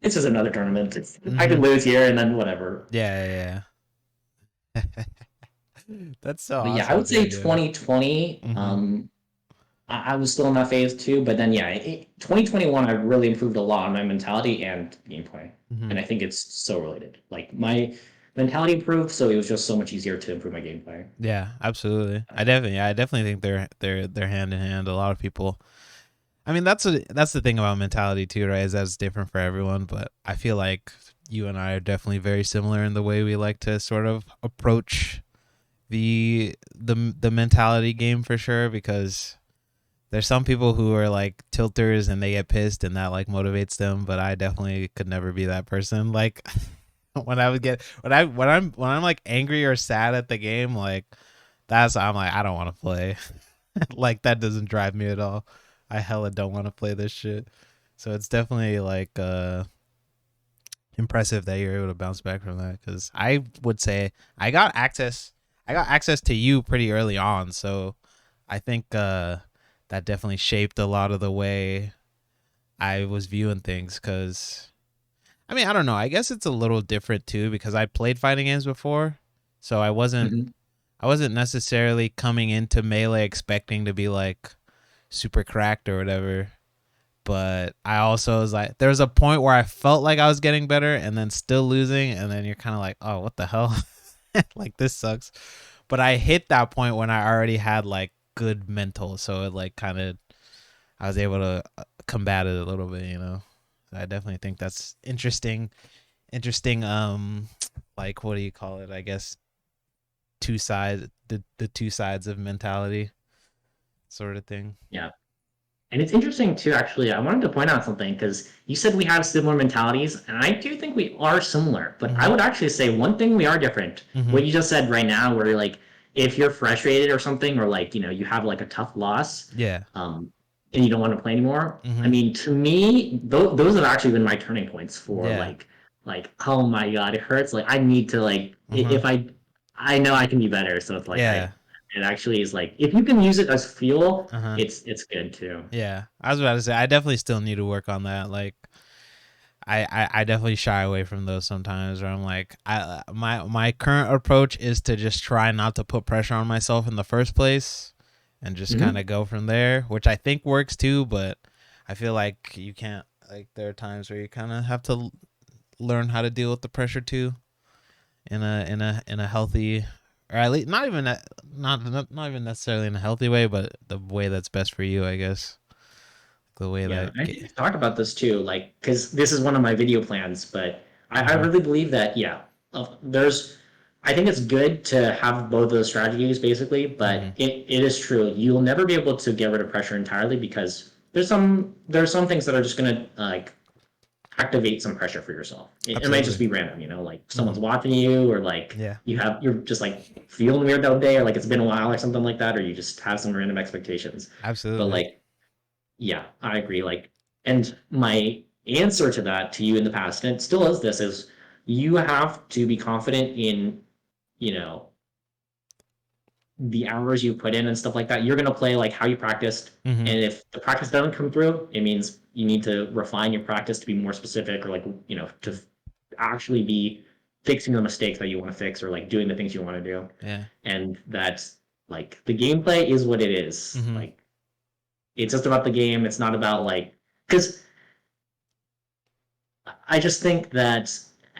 it's just another tournament. I Mm-hmm. could lose here and then whatever. Yeah, yeah, yeah. That's so But yeah, I awesome, would say dude. Yeah. 2020, Mm-hmm. I was still in that phase too. But then, yeah, 2021, I really improved a lot on my mentality and gameplay. Mm-hmm. And I think it's so related. Like my mentality improved, so it was just so much easier to improve my gameplay. Yeah, absolutely. I definitely think they're hand in hand. A lot of people. I mean, that's the thing about mentality too, right? Is that it's different for everyone, but I feel like you and I are definitely very similar in the way we like to sort of approach the mentality game for sure. Because there's some people who are like tilters and they get pissed and that like motivates them, but I definitely could never be that person. Like when I would get when I'm like angry or sad at the game, like that's I'm like I don't want to play. Like that doesn't drive me at all. I hella don't want to play this shit. So it's definitely like impressive that you're able to bounce back from that, cuz I would say I got access to you pretty early on, so I think that definitely shaped a lot of the way I was viewing things. Cuz I mean, I don't know. I guess it's a little different too because I played fighting games before. So Mhm. I wasn't necessarily coming into Melee expecting to be like super cracked or whatever. But I also was like, there was a point where I felt like I was getting better and then still losing. And then you're kind of like, oh, what the hell? Like, this sucks. But I hit that point when I already had like good mental. So it like kind of, I was able to combat it a little bit, you know? I definitely think that's interesting. Interesting, like, what do you call it? I guess the two sides of mentality sort of thing. Yeah. And it's interesting too, actually. I wanted to point out something because you said we have similar mentalities, and I do think we are similar. But I Mm-hmm. would actually say one thing we are different. Mm-hmm. What you just said right now, where like if you're frustrated or something, or like you have like a tough loss, Yeah. um, and you don't want to play anymore. I Mm-hmm. mean, to me, those have actually been my turning points for Yeah. like oh my God, it hurts. Like I need to like Mm-hmm. if I know I can be better, so it's like Yeah. it actually is like if you can use it as fuel, Uh-huh. it's good too. Yeah. I was about to say I definitely still need to work on that. Like I definitely shy away from those sometimes where I'm like my current approach is to just try not to put pressure on myself in the first place and just kind Hmm. of go from there, which I think works too, but I feel like you can't, like there are times where you kind of have to learn how to deal with the pressure too in a healthy, or at least not even not even necessarily in a healthy way, but the way that's best for you, I guess. The way Yeah, that I think we've talked about this too, like because this is one of my video plans, but I uh-huh. really believe that yeah, there's. I think it's good to have both of those strategies basically, but Mhm. it is true you'll never be able to get rid of pressure entirely because there's some things that are just gonna like activate some pressure for yourself. It might just Absolutely. be random, like someone's Mhm. watching you or like Yeah. you're just like feeling weird that day or like it's been a while or something like that, or you just have some random expectations. But Absolutely. like yeah, I agree. Like, and my answer to that to you in the past, and it still is this, is you have to be confident in, you know, the hours you put in and stuff like that. You're gonna play like how you practiced. Mhm. And if the practice doesn't come through, it means you need to refine your practice to be more specific or like, to actually be fixing the mistakes that you want to fix or like doing the things you want to do. Yeah. And that's like the gameplay is what it is. Mhm. Like it's just about the game. It's not about like because I just think that,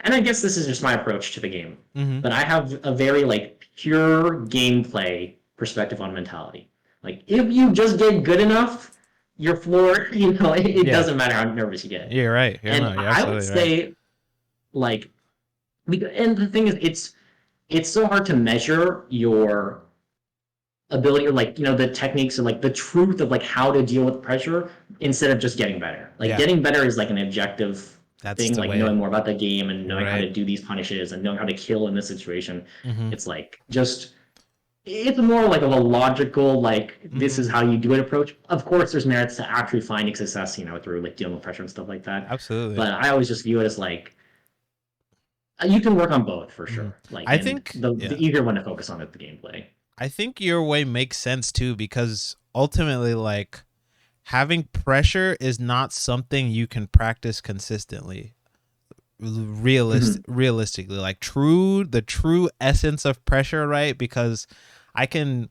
and I guess this is just my approach to the game, Mhm. but I have a very like pure gameplay perspective on mentality. Like if you just get good enough, your floor, it Yeah. doesn't matter how nervous you get. You're right. You're And no, you're I would absolutely right. say like, and the thing is, it's so hard to measure ability or like the techniques or like the truth of like how to deal with pressure instead of just getting better. Like Yeah, getting better is like an objective that's thing, the like way. knowing more about the game and knowing how Right. to do these punishes and knowing how to kill in this situation. Mm-hmm. It's like just it's more like of a logical like this is Mm-hmm. how you do it approach. Of course there's merits to actually finding success, through like dealing with pressure and stuff like that. Absolutely. But I always just view it as like you can work on both for Mm-hmm. sure. Like I and think, the yeah, easier one to focus on is the gameplay. I think your way makes sense too because ultimately, like, having pressure is not something you can practice consistently. Mm-hmm. Realistically, like the true essence of pressure, right? Because I can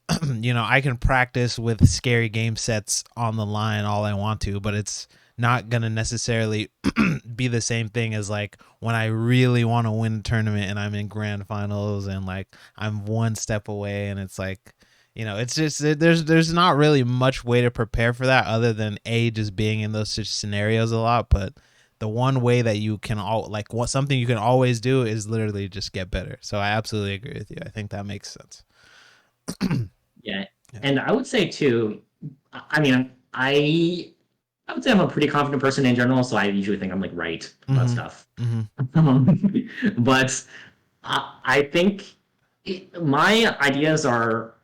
I can practice with scary game sets on the line all I want to, but it's not gonna necessarily be the same thing as like when I really want to win a tournament and I'm in grand finals and like I'm one step away and it's like it's just there's not really much way to prepare for that other than just being in those scenarios a lot. But the one way that you can all like what something you can always do is literally just get better. So I absolutely agree with you. I think that makes sense. Yeah. Yeah. And I would say too, I mean, I would say I'm a pretty confident person in general, so I usually think I'm like right about Mhm. stuff. Mhm. But I think my ideas are,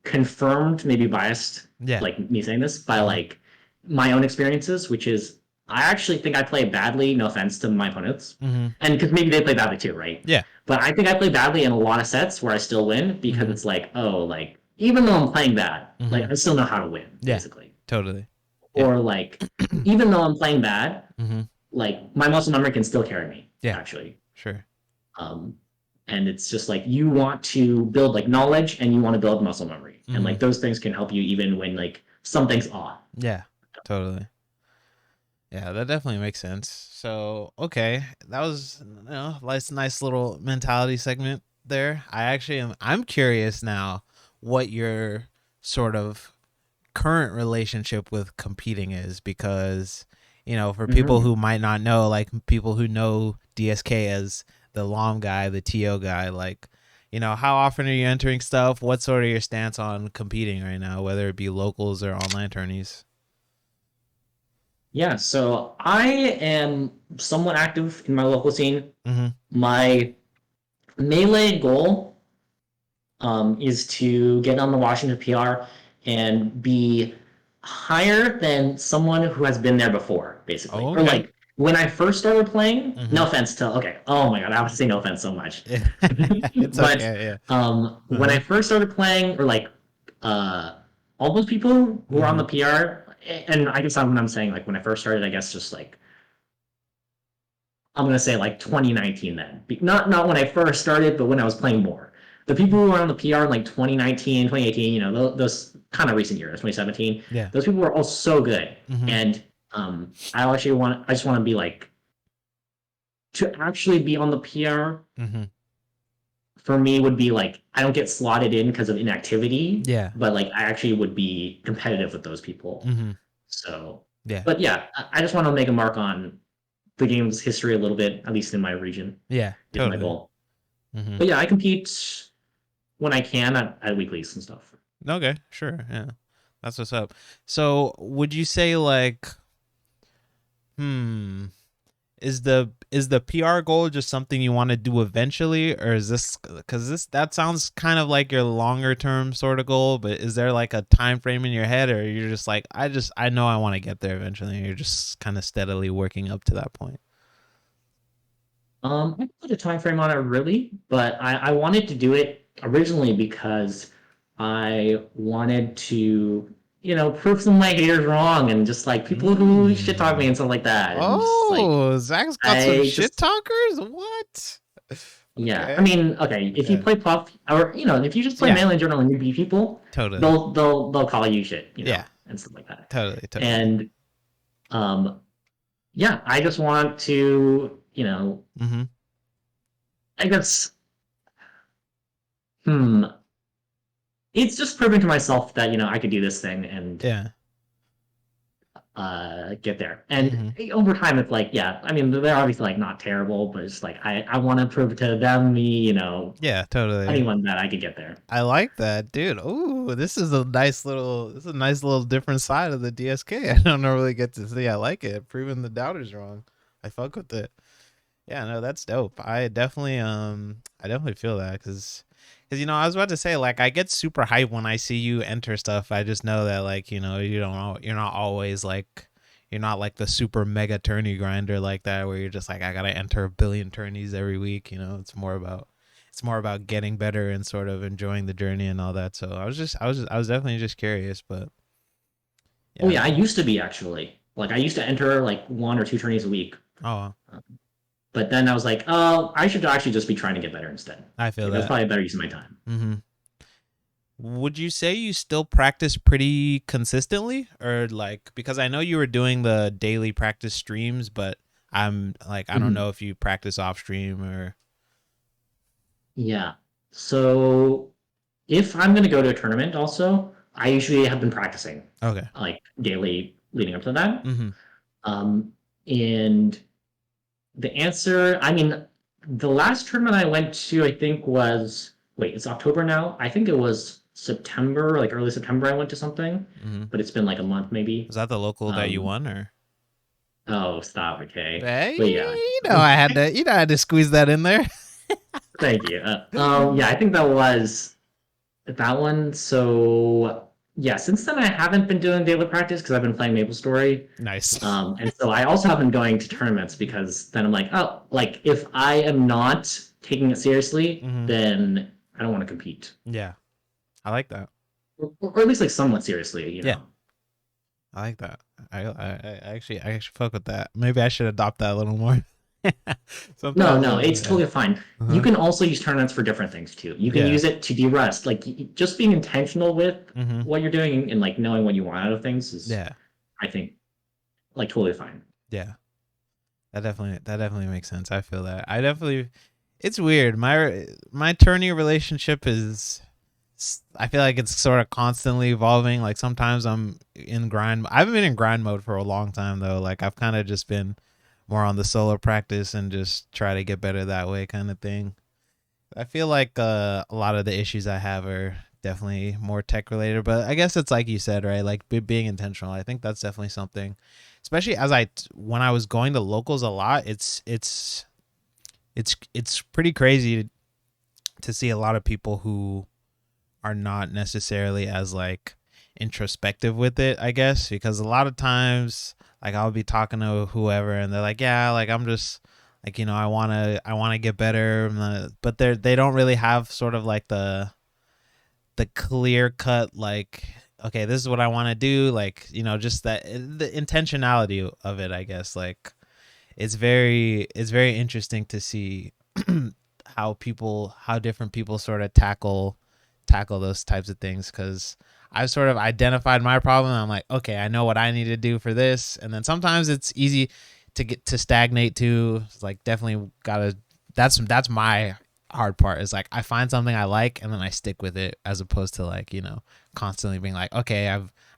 confirmed, maybe biased, Yeah. like me saying this, by Mhm. like my own experiences, which is I actually think I play badly, no offense to my opponents. Mhm. And because maybe they play badly too, right? Yeah. But I think I play badly in a lot of sets where I still win because Mhm. it's like, oh, like, even though I'm playing bad, like, Mhm. I still know how to win, Yeah. basically. Totally. Yeah. Or like, even though I'm playing bad, Mhm. like, my muscle memory can still carry me, Yeah. actually. Sure. Um, and it's just like you want to build like knowledge and you want to build muscle memory. And Mhm. like those things can help you even when like something's off. Yeah. Totally. Yeah, that definitely makes sense. So, okay, that was nice little mentality segment there. I'm curious now what your sort of current relationship with competing is because for people Mm-hmm. who might not know, like people who know DSK as the LOM guy, the TO guy, like how often are you entering stuff? What's sort of your stance on competing right now, whether it be locals or online tourneys? Yeah, so I am somewhat active in my local scene. Mm-hmm. My melee goal is to get on the Washington PR and be higher than someone who has been there before, basically. Oh, Or okay. like when I first started playing, Mm-hmm. no offense to, okay, oh my God, I have to say no offense so much. It's But okay. Yeah. when I Uh-huh. first started playing, or like uh, all those people who are on Mm-hmm. the PR, and I guess when I'm saying like when I first started, I guess just like I'm gonna say like 2019 then. Not when I first started, but when I was playing more. The people who were on the PR in like 2019, 2018, those kind of recent years, 2017, Yeah. those people were all so good. Mm-hmm. And I just want to be like, to actually be on the PR Mm-hmm. for me would be like, I don't get slotted in because of inactivity, Yeah. but like, I actually would be competitive with those people. Mm-hmm. So, Yeah. but yeah, I just want to make a mark on the game's history a little bit, at least in my region, Yeah. is my Totally. goal. Mm-hmm. But yeah, I compete when I can at weeklies and stuff. Okay. Sure. Yeah. That's what's up. So, would you say like, hmm, is the PR goal just something you want to do eventually, or is this because this that sounds kind of like your longer term sort of goal? But is there like a time frame in your head, or you're just like I know I want to get there eventually, and you're just kind of steadily working up to that point? I didn't put a time frame on it really, but I wanted to do it originally because I wanted to, prove some of my haters wrong and just like people who shit talk me Mm. and stuff like that. And just like Oh, Zach's got some I shit just talkers. What? yeah. I Okay. mean, okay, if you Yeah. play Puff or if you just play Yeah. Melee in general and you beat people, Totally. they'll call you shit, Yeah. and stuff like that. Totally. Totally. And um yeah, I just want to, Mm-hmm. I guess, hmm, it's just proving to myself that, I could do this thing. And Yeah. get there. And Mm-hmm. over time, it's like, yeah, I mean, they're obviously like not terrible, but it's like I want to prove to them, me, Yeah, totally. anyone that I could get there. I like that, dude. Ooh, this is a nice little different side of the DSK. I don't normally get to see. I like it. Proving the doubters wrong. I fuck with it. Yeah, no, that's dope. I definitely feel that because I was about to say like I get super hyped when I see you enter stuff. I just know that like you're not always like you're not like the super mega tourney grinder like that where you're just like I gotta enter a billion tourneys every week. It's more about getting better and sort of enjoying the journey and all that. So I was definitely just curious, but Oh yeah, yeah, I no. used to be actually. Like I used to enter like one or two tourneys a week. Oh, Um, But then I was like, oh, I should actually just be trying to get better instead. I feel Like that's that. probably a better use of my time. Mm-hmm. Would you say you still practice pretty consistently or like because I know you were doing the daily practice streams, but I'm like I don't Mhm. know if you practice off stream or Yeah. So if I'm going to go to a tournament also, I usually have been practicing okay. like daily leading up to that. Mhm. Um, and the answer, I mean, the last tournament I went to, I think was, wait, it's October now. I think it was September, like early September, I went to something, Mhm. but it's been like a month maybe. Was that the local that you Um, won or oh, stop, okay. hey, But yeah, I had to squeeze that in there. thank you. Yeah, I think that was that one. So yeah, since then I haven't been doing daily practice because I've been playing MapleStory. Nice. And so I also have been going to tournaments because then I'm like, oh, like if I am not taking it seriously, Mhm. then I don't want to compete, Yeah. I like that. or at least like somewhat seriously, you Yeah. know. I like that. I actually fuck with that. Maybe I should adopt that a little more. No, Sometimes no, it's yeah. totally fine. You Uh-huh. can also use tournaments for different things too. You can Yeah. use it to de-rest. Like just being intentional with Mhm. what you're doing and like knowing what you want out of things is, Yeah. I think, like totally fine. Yeah. That definitely makes sense. I feel that. I definitely it's weird. My tourney relationship is I feel like it's sort of constantly evolving. Like sometimes I'm in grind. I've been in grind mode for a long time though. Like I've kind of just been more on the solo practice and just try to get better that way kind of thing. I feel like a lot of the issues I have are definitely more tech related, but I guess it's like you said, right? Like being intentional. I think that's definitely something, especially when I was going to locals a lot. It's pretty crazy to see a lot of people who are not necessarily as like introspective with it, I guess, because a lot of times like I'll be talking to whoever and they're like, yeah, like I'm just like I want to get better, but they don't really have sort of like the clear cut like okay, this is what I want to do, like just that the intentionality of it, I guess. Like it's very interesting to see how different people sort of tackle those types of things because I've sort of identified my problem. I'm like, okay, I know what I need to do for this, and then sometimes it's easy to get to stagnate too. It's like definitely gotta. That's my hard part is like I find something I like and then I stick with it as opposed to like constantly being like, okay,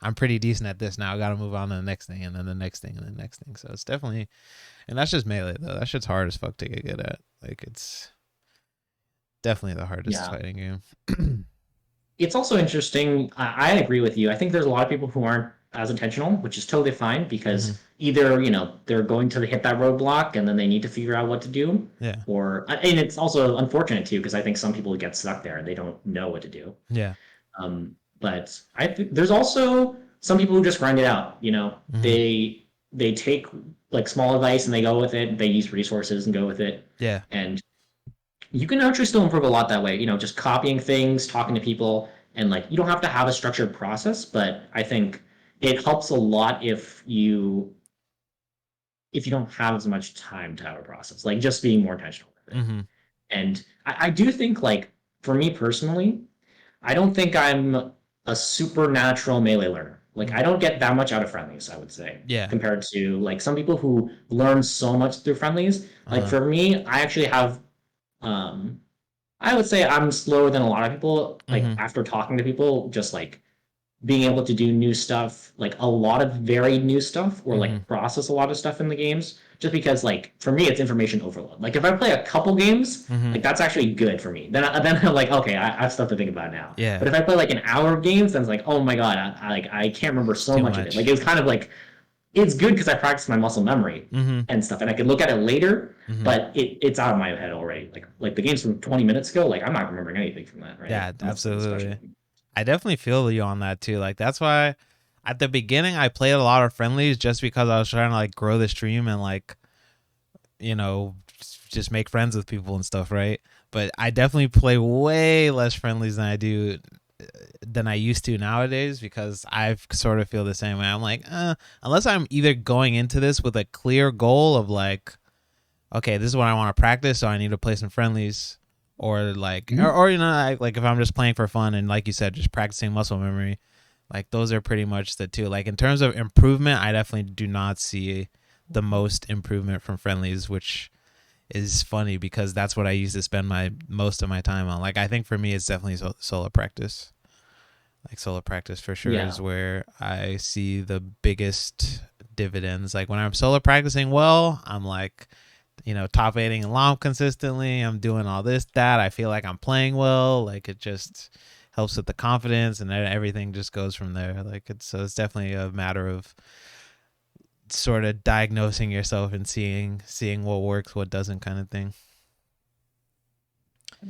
I'm pretty decent at this now. I got to move on to the next thing and then the next thing and the next thing. So it's definitely and that's just melee though. That shit's hard as fuck to get good at. Like it's definitely the hardest Yeah. fighting game. It's also interesting. I agree with you. I think there's a lot of people who aren't as intentional, which is totally fine hmm because either they're going to hit that roadblock and then they need to figure out what to do, Yeah. or and it's also unfortunate too because I think some people get stuck there and they don't know what to do. Yeah. But there's also some people who just grind it out. hmm They take like small advice and they go with it. They use resources and go with it, Yeah. and you can actually still improve a lot that way. Just copying things, talking to people, and like you don't have to have a structured process, but I think it helps a lot if you don't have as much time to have a process, like just being more intentional with it. hmm And I do think like for me personally, I don't think I'm a supernatural melee learner. Like I don't get that much out of friendlies, I would say, Yeah. compared to like some people who learn so much through friendlies. Like Uh-huh. for me, I actually have I would say I'm slower than a lot of people. Like hmm after talking to people, just like being able to do new stuff, like a lot of very new stuff, or Mm-hmm. like process a lot of stuff in the games. Just because, like, for me, it's information overload. Like, if I play a couple games, Mm-hmm. like that's actually good for me. Then I'm like, okay, I have stuff to think about now. But Yeah, if I play like an hour of games, then it's like, oh my god, I can't remember it's so too much of it. Like, much. it was kind of like it's good because I practiced my muscle memory Mm-hmm. and stuff, and I could look at it later. Mm-hmm. But it's out of my head already. Like the games from 20 minutes ago, like I'm not remembering anything from that, right? Yeah, Unless something special. absolutely. I definitely feel you on that too. Like that's why at the beginning I played a lot of friendlies just because I was trying to like grow the stream and like, you know, just make friends with people and stuff, right? But I definitely play way less friendlies than I used to nowadays because I sort of feel the same way. I'm like, unless I'm either going into this with a clear goal of like, okay, this is what I want to practice, so I need to play some friendlies, or like, Mhm. or you know, like if I'm just playing for fun and like you said, just practicing muscle memory, like those are pretty much the two. Like in terms of improvement, I definitely do not see the most improvement from friendlies, which is funny because that's what I used to spend my most of my time on. Like I think for me, it's definitely solo practice. Like solo practice for sure is Yeah. where I see the biggest dividends. Like when I'm solo practicing well, I'm like, you know, top eighting and long consistently. I'm doing all this, that. I feel like I'm playing well. Like it just helps with the confidence and then everything just goes from there. Like it's definitely a matter of sort of diagnosing yourself and seeing what works, what doesn't kind of thing.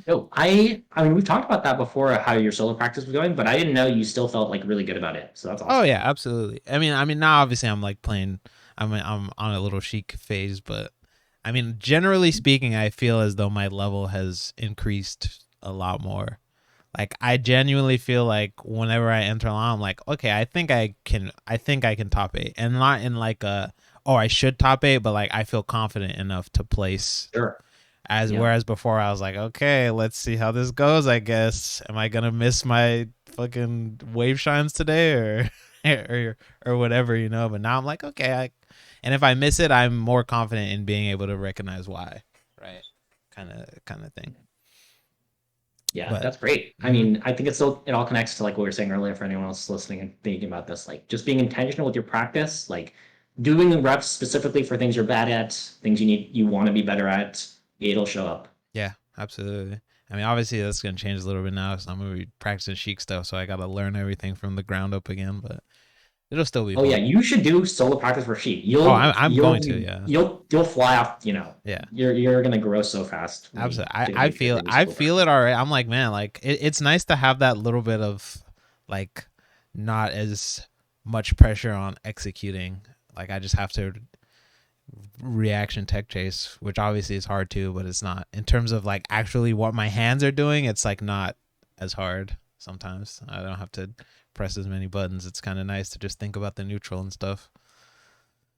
No, I mean we've talked about that before, how your solo practice was going, but I didn't know you still felt like really good about it. So that's Oh awesome. yeah, absolutely. I mean now obviously I'm like playing I'm on a little chic phase, but I mean generally speaking I feel as though my level has increased a lot more. Like I genuinely feel like whenever I enter along, I'm like, okay, I think I can top eight, and not in like a oh I should top eight, but like I feel confident enough to place. Sure. As Yeah. whereas before I was like, okay, let's see how this goes. I guess am I gonna miss my fucking wave shines today or or whatever, you know? But now I'm like, okay, and if I miss it, I'm more confident in being able to recognize why, right? Kind of thing. Yeah, But that's great. I mm-hmm. mean, I think it all connects to like what we were saying earlier for anyone else listening and thinking about this. Like just being intentional with your practice, like doing the reps specifically for things you're bad at, things you want to be better at, it'll show up. Yeah, absolutely. I mean, obviously that's gonna change a little bit now. So I'm gonna be practicing chic stuff, so I gotta learn everything from the ground up again. But it'll still be Oh yeah, fun. you should do solo practice for sheep. Oh, You'll I'm you'll going to. Yeah, you'll fly off. You know, yeah, you're gonna grow so fast when you absolutely. I when I you get feel to do I solo feel it practice. already. I'm like, man, like it's nice to have that little bit of like not as much pressure on executing. Like I just have to reaction tech chase, which obviously is hard too, but it's not in terms of like actually what my hands are doing. It's like not as hard sometimes. I don't have to press as many buttons. It's kind of nice to just think about the neutral and stuff.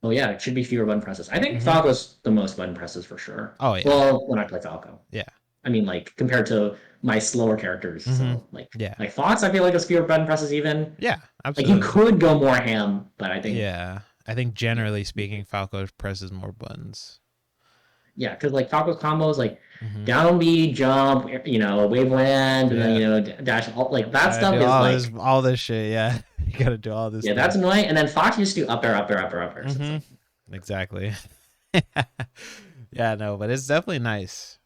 Oh yeah, it should be fewer button presses. I think Mm-hmm. Falco's the most button presses for sure. Oh yeah, Well, when I play Falco, yeah. I mean like compared to my slower characters. Mm-hmm. So Yeah, like Fox, I feel like it's fewer button presses even. yeah, Like you absolutely. could go more ham, but I think Yeah, I think generally speaking, Falco presses more buttons. yeah, because like Falco's combos like Mm-hmm. down B, jump, waveland, and then Yeah, dash. Like that gotta stuff do is like all this shit. Yeah, you gotta do all this yeah, stuff. that's annoying. And then Fox used to do up air, up air, up air, up air. So it's like Mm-hmm. Exactly. Yeah, no, but it's definitely nice.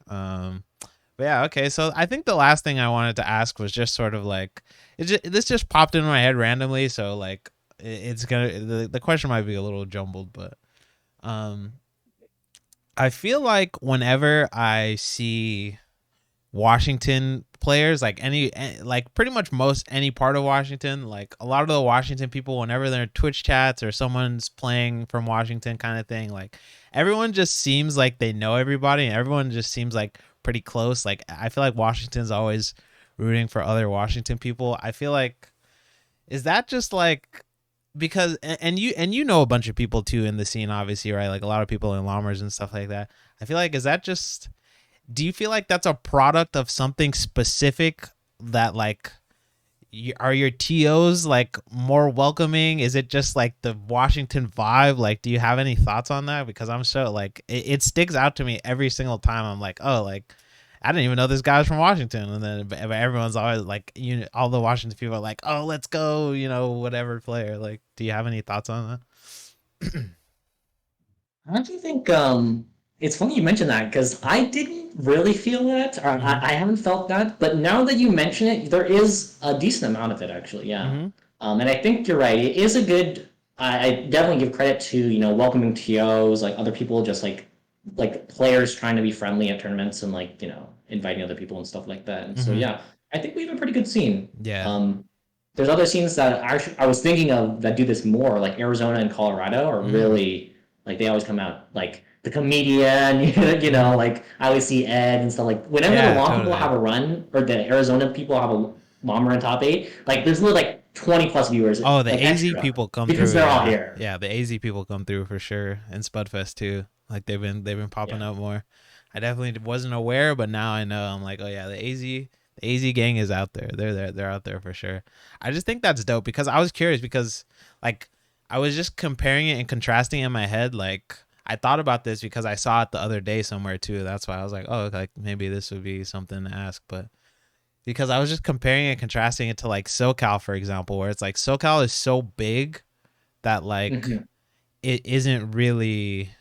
But yeah, okay. So I think the last thing I wanted to ask was just sort of like this just popped into my head randomly. So like it's gonna the question might be a little jumbled, but um, I feel like whenever I see Washington players, like like pretty much most any part of Washington, like a lot of the Washington people, whenever they're in Twitch chats or someone's playing from Washington kind of thing, like everyone just seems like they know everybody and everyone just seems like pretty close. Like I feel like Washington's always rooting for other Washington people. I feel like is that just like because and you know a bunch of people too in the scene obviously, right? Like a lot of people in Llammers and stuff like that. I feel like is that just do you feel like that's a product of something specific that like are your TOs like more welcoming? Is it just like the Washington vibe? Like, do you have any thoughts on that? Because I'm so like it sticks out to me every single time. I'm like, oh, like I didn't even know this guy was from Washington. And then but everyone's always like, all the Washington people are like, oh, let's go, whatever player. Like, do you have any thoughts on that? I actually think it's funny you mentioned that because I didn't really feel that, or Mm-hmm. I haven't felt that. But now that you mention it, there is a decent amount of it actually. Yeah, Mm-hmm. and I think you're right. It is a good. I definitely give credit to welcoming tos, like other people, just like players trying to be friendly at tournaments and like inviting other people and stuff like that. And so Mm-hmm. yeah, I think we have a pretty good scene. Yeah. There's other scenes that I was thinking of that do this more, like Arizona and Colorado are Mm-hmm. really like they always come out like the comedian, Mm-hmm. like I always see Ed and stuff like whenever the Yeah, long people totally. have a run or the Arizona people have a long run top eight, like there's literally like 20 plus viewers Oh, the like AZ extra people come because through. they're all Yeah, here. yeah. The AZ people come through for sure, and Spudfest too. Like they've been popping Yeah. up more. I definitely wasn't aware, but now I know. I'm like, oh yeah, the AZ gang is out there. They're there. They're out there for sure. I just think that's dope because I was curious because like I was just comparing it and contrasting in my head. Like I thought about this because I saw it the other day somewhere too. That's why I was like, oh, like maybe this would be something to ask, but because I was just comparing and contrasting it to like SoCal, for example, where it's like SoCal is so big that like Hmm. it isn't really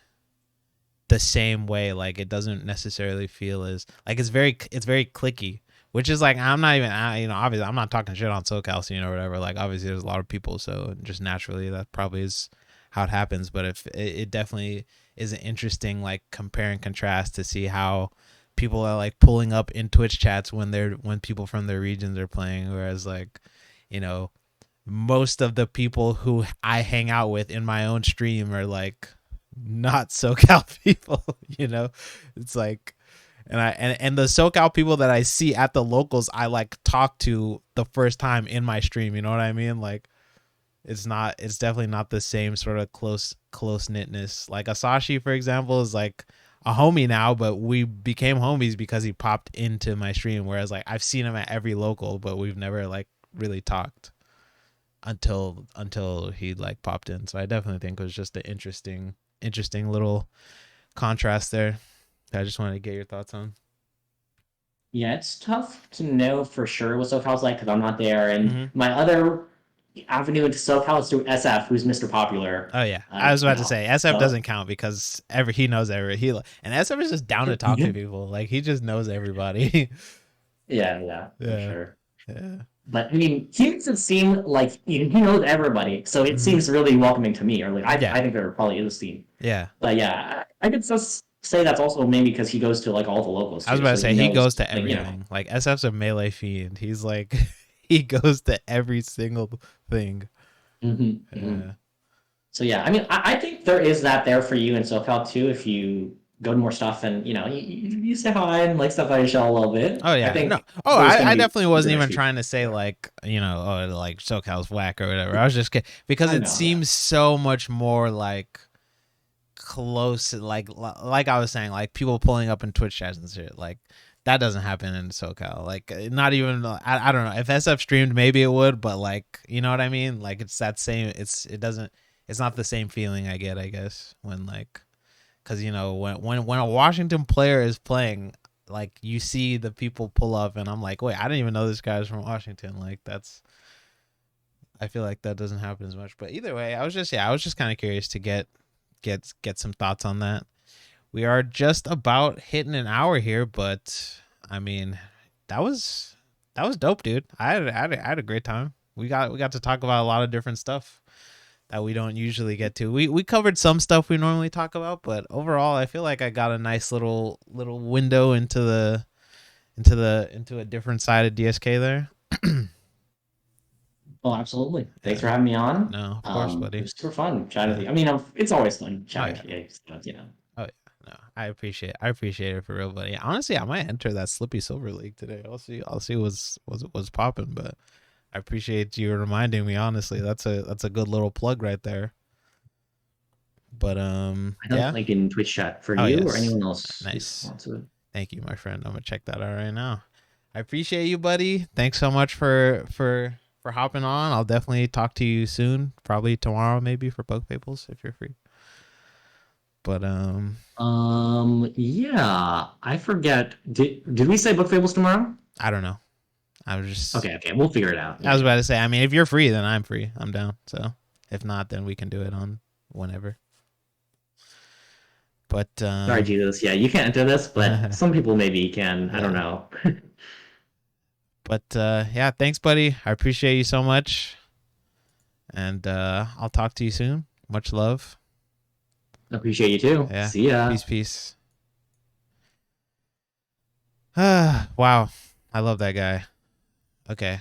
the same way. Like it doesn't necessarily feel as like it's very clicky, which is like I'm not even obviously I'm not talking shit on SoCal scene or whatever. Like obviously there's a lot of people, so just naturally that probably is how it happens. But if it definitely is an interesting like compare and contrast to see how people are like pulling up in Twitch chats when people from their regions are playing, whereas like you know most of the people who I hang out with in my own stream are like not SoCal people, It's like and the SoCal people that I see at the locals I like talk to the first time in my stream, you know what I mean? Like it's definitely not the same sort of close knitness. Like Asashi, for example, is like a homie now, but we became homies because he popped into my stream. Whereas like I've seen him at every local, but we've never like really talked until he like popped in. So I definitely think it was just an interesting little contrast there. I just wanted to get your thoughts on. Yeah, it's tough to know for sure what SoCal's like because I'm not there. And Mm-hmm. my other avenue into SoCal is through SF, who's Mr. Popular. Oh yeah, I was about to Now. say SF So doesn't count because he knows and SF is just down to talk to people. Like he just knows everybody. yeah, yeah, for Yeah, sure. yeah, But I mean, he makes it seem like he knows everybody, so it mm-hmm. seems really welcoming to me. Or like, Yeah, I think there probably is a scene. yeah. But yeah, I could just say that's also maybe because he goes to like all the locals I was too, about to so he say he goes knows to like everything. Like SF's a melee fiend. He's like he goes to every single thing. Mhm, mhm. Yeah. So yeah, I mean, I think there is that there for you in SoCal too. If you go to more stuff and you say hi and like stuff on your shell a little bit, Oh I yeah, no. think Oh, there's going I to be definitely people wasn't there even for you trying to say there. like oh like SoCal's whack or whatever. I was just kidding because I it know, yeah. seems so much more like close, like I was saying, like people pulling up in Twitch chats and shit. Like that doesn't happen in SoCal. Like not even I don't know if SF streamed maybe it would, but like you know what I mean. Like it's that same. It doesn't. It's not the same feeling I get. I guess when like because when a Washington player is playing, like you see the people pull up, and I'm like, wait, I didn't even know this guy was from Washington. Like that's I feel like that doesn't happen as much. But either way, I was just kind of curious to get some thoughts on that. We are just about hitting an hour here, but I mean, that was that was dope, dude. I had a great time. We got to talk about a lot of different stuff that we don't usually get to. We covered some stuff we normally talk about, but overall, I feel like I got a nice little window into a different side of DSK there. Well, absolutely. Thanks Yeah. for having me on. No, of course, It buddy. was super fun chatting with Yeah. you. I mean, it's always fun Oh chatting yeah. with you. So. Oh yeah. No, I appreciate it for real, buddy. Honestly, I might enter that Slippy Silver League today. I'll see what's popping, but I appreciate you reminding me. Honestly, that's a good little plug right there. But I know the yeah. link in Twitch chat for Oh you or yes. anyone else who's Nice. wants to. Thank you, my friend. I'm gonna check that out right now. I appreciate you, buddy. Thanks so much for hopping on. I'll definitely talk to you soon. Probably tomorrow, maybe for Bug Fables if you're free. But Yeah, I forget. Did we say book fables tomorrow? I don't know. I was just Okay, okay, we'll figure it out. I Yeah, was yeah. about to say. I mean, if you're free, then I'm free. I'm down. So if not, then we can do it on whenever. But Sorry, Jesus. Yeah, you can't enter this, but yeah. some people maybe can. I don't know. But yeah, thanks, buddy. I appreciate you so much, and I'll talk to you soon. Much love. Appreciate you too. Yeah. See ya. Peace, peace. Wow, I love that guy. Okay.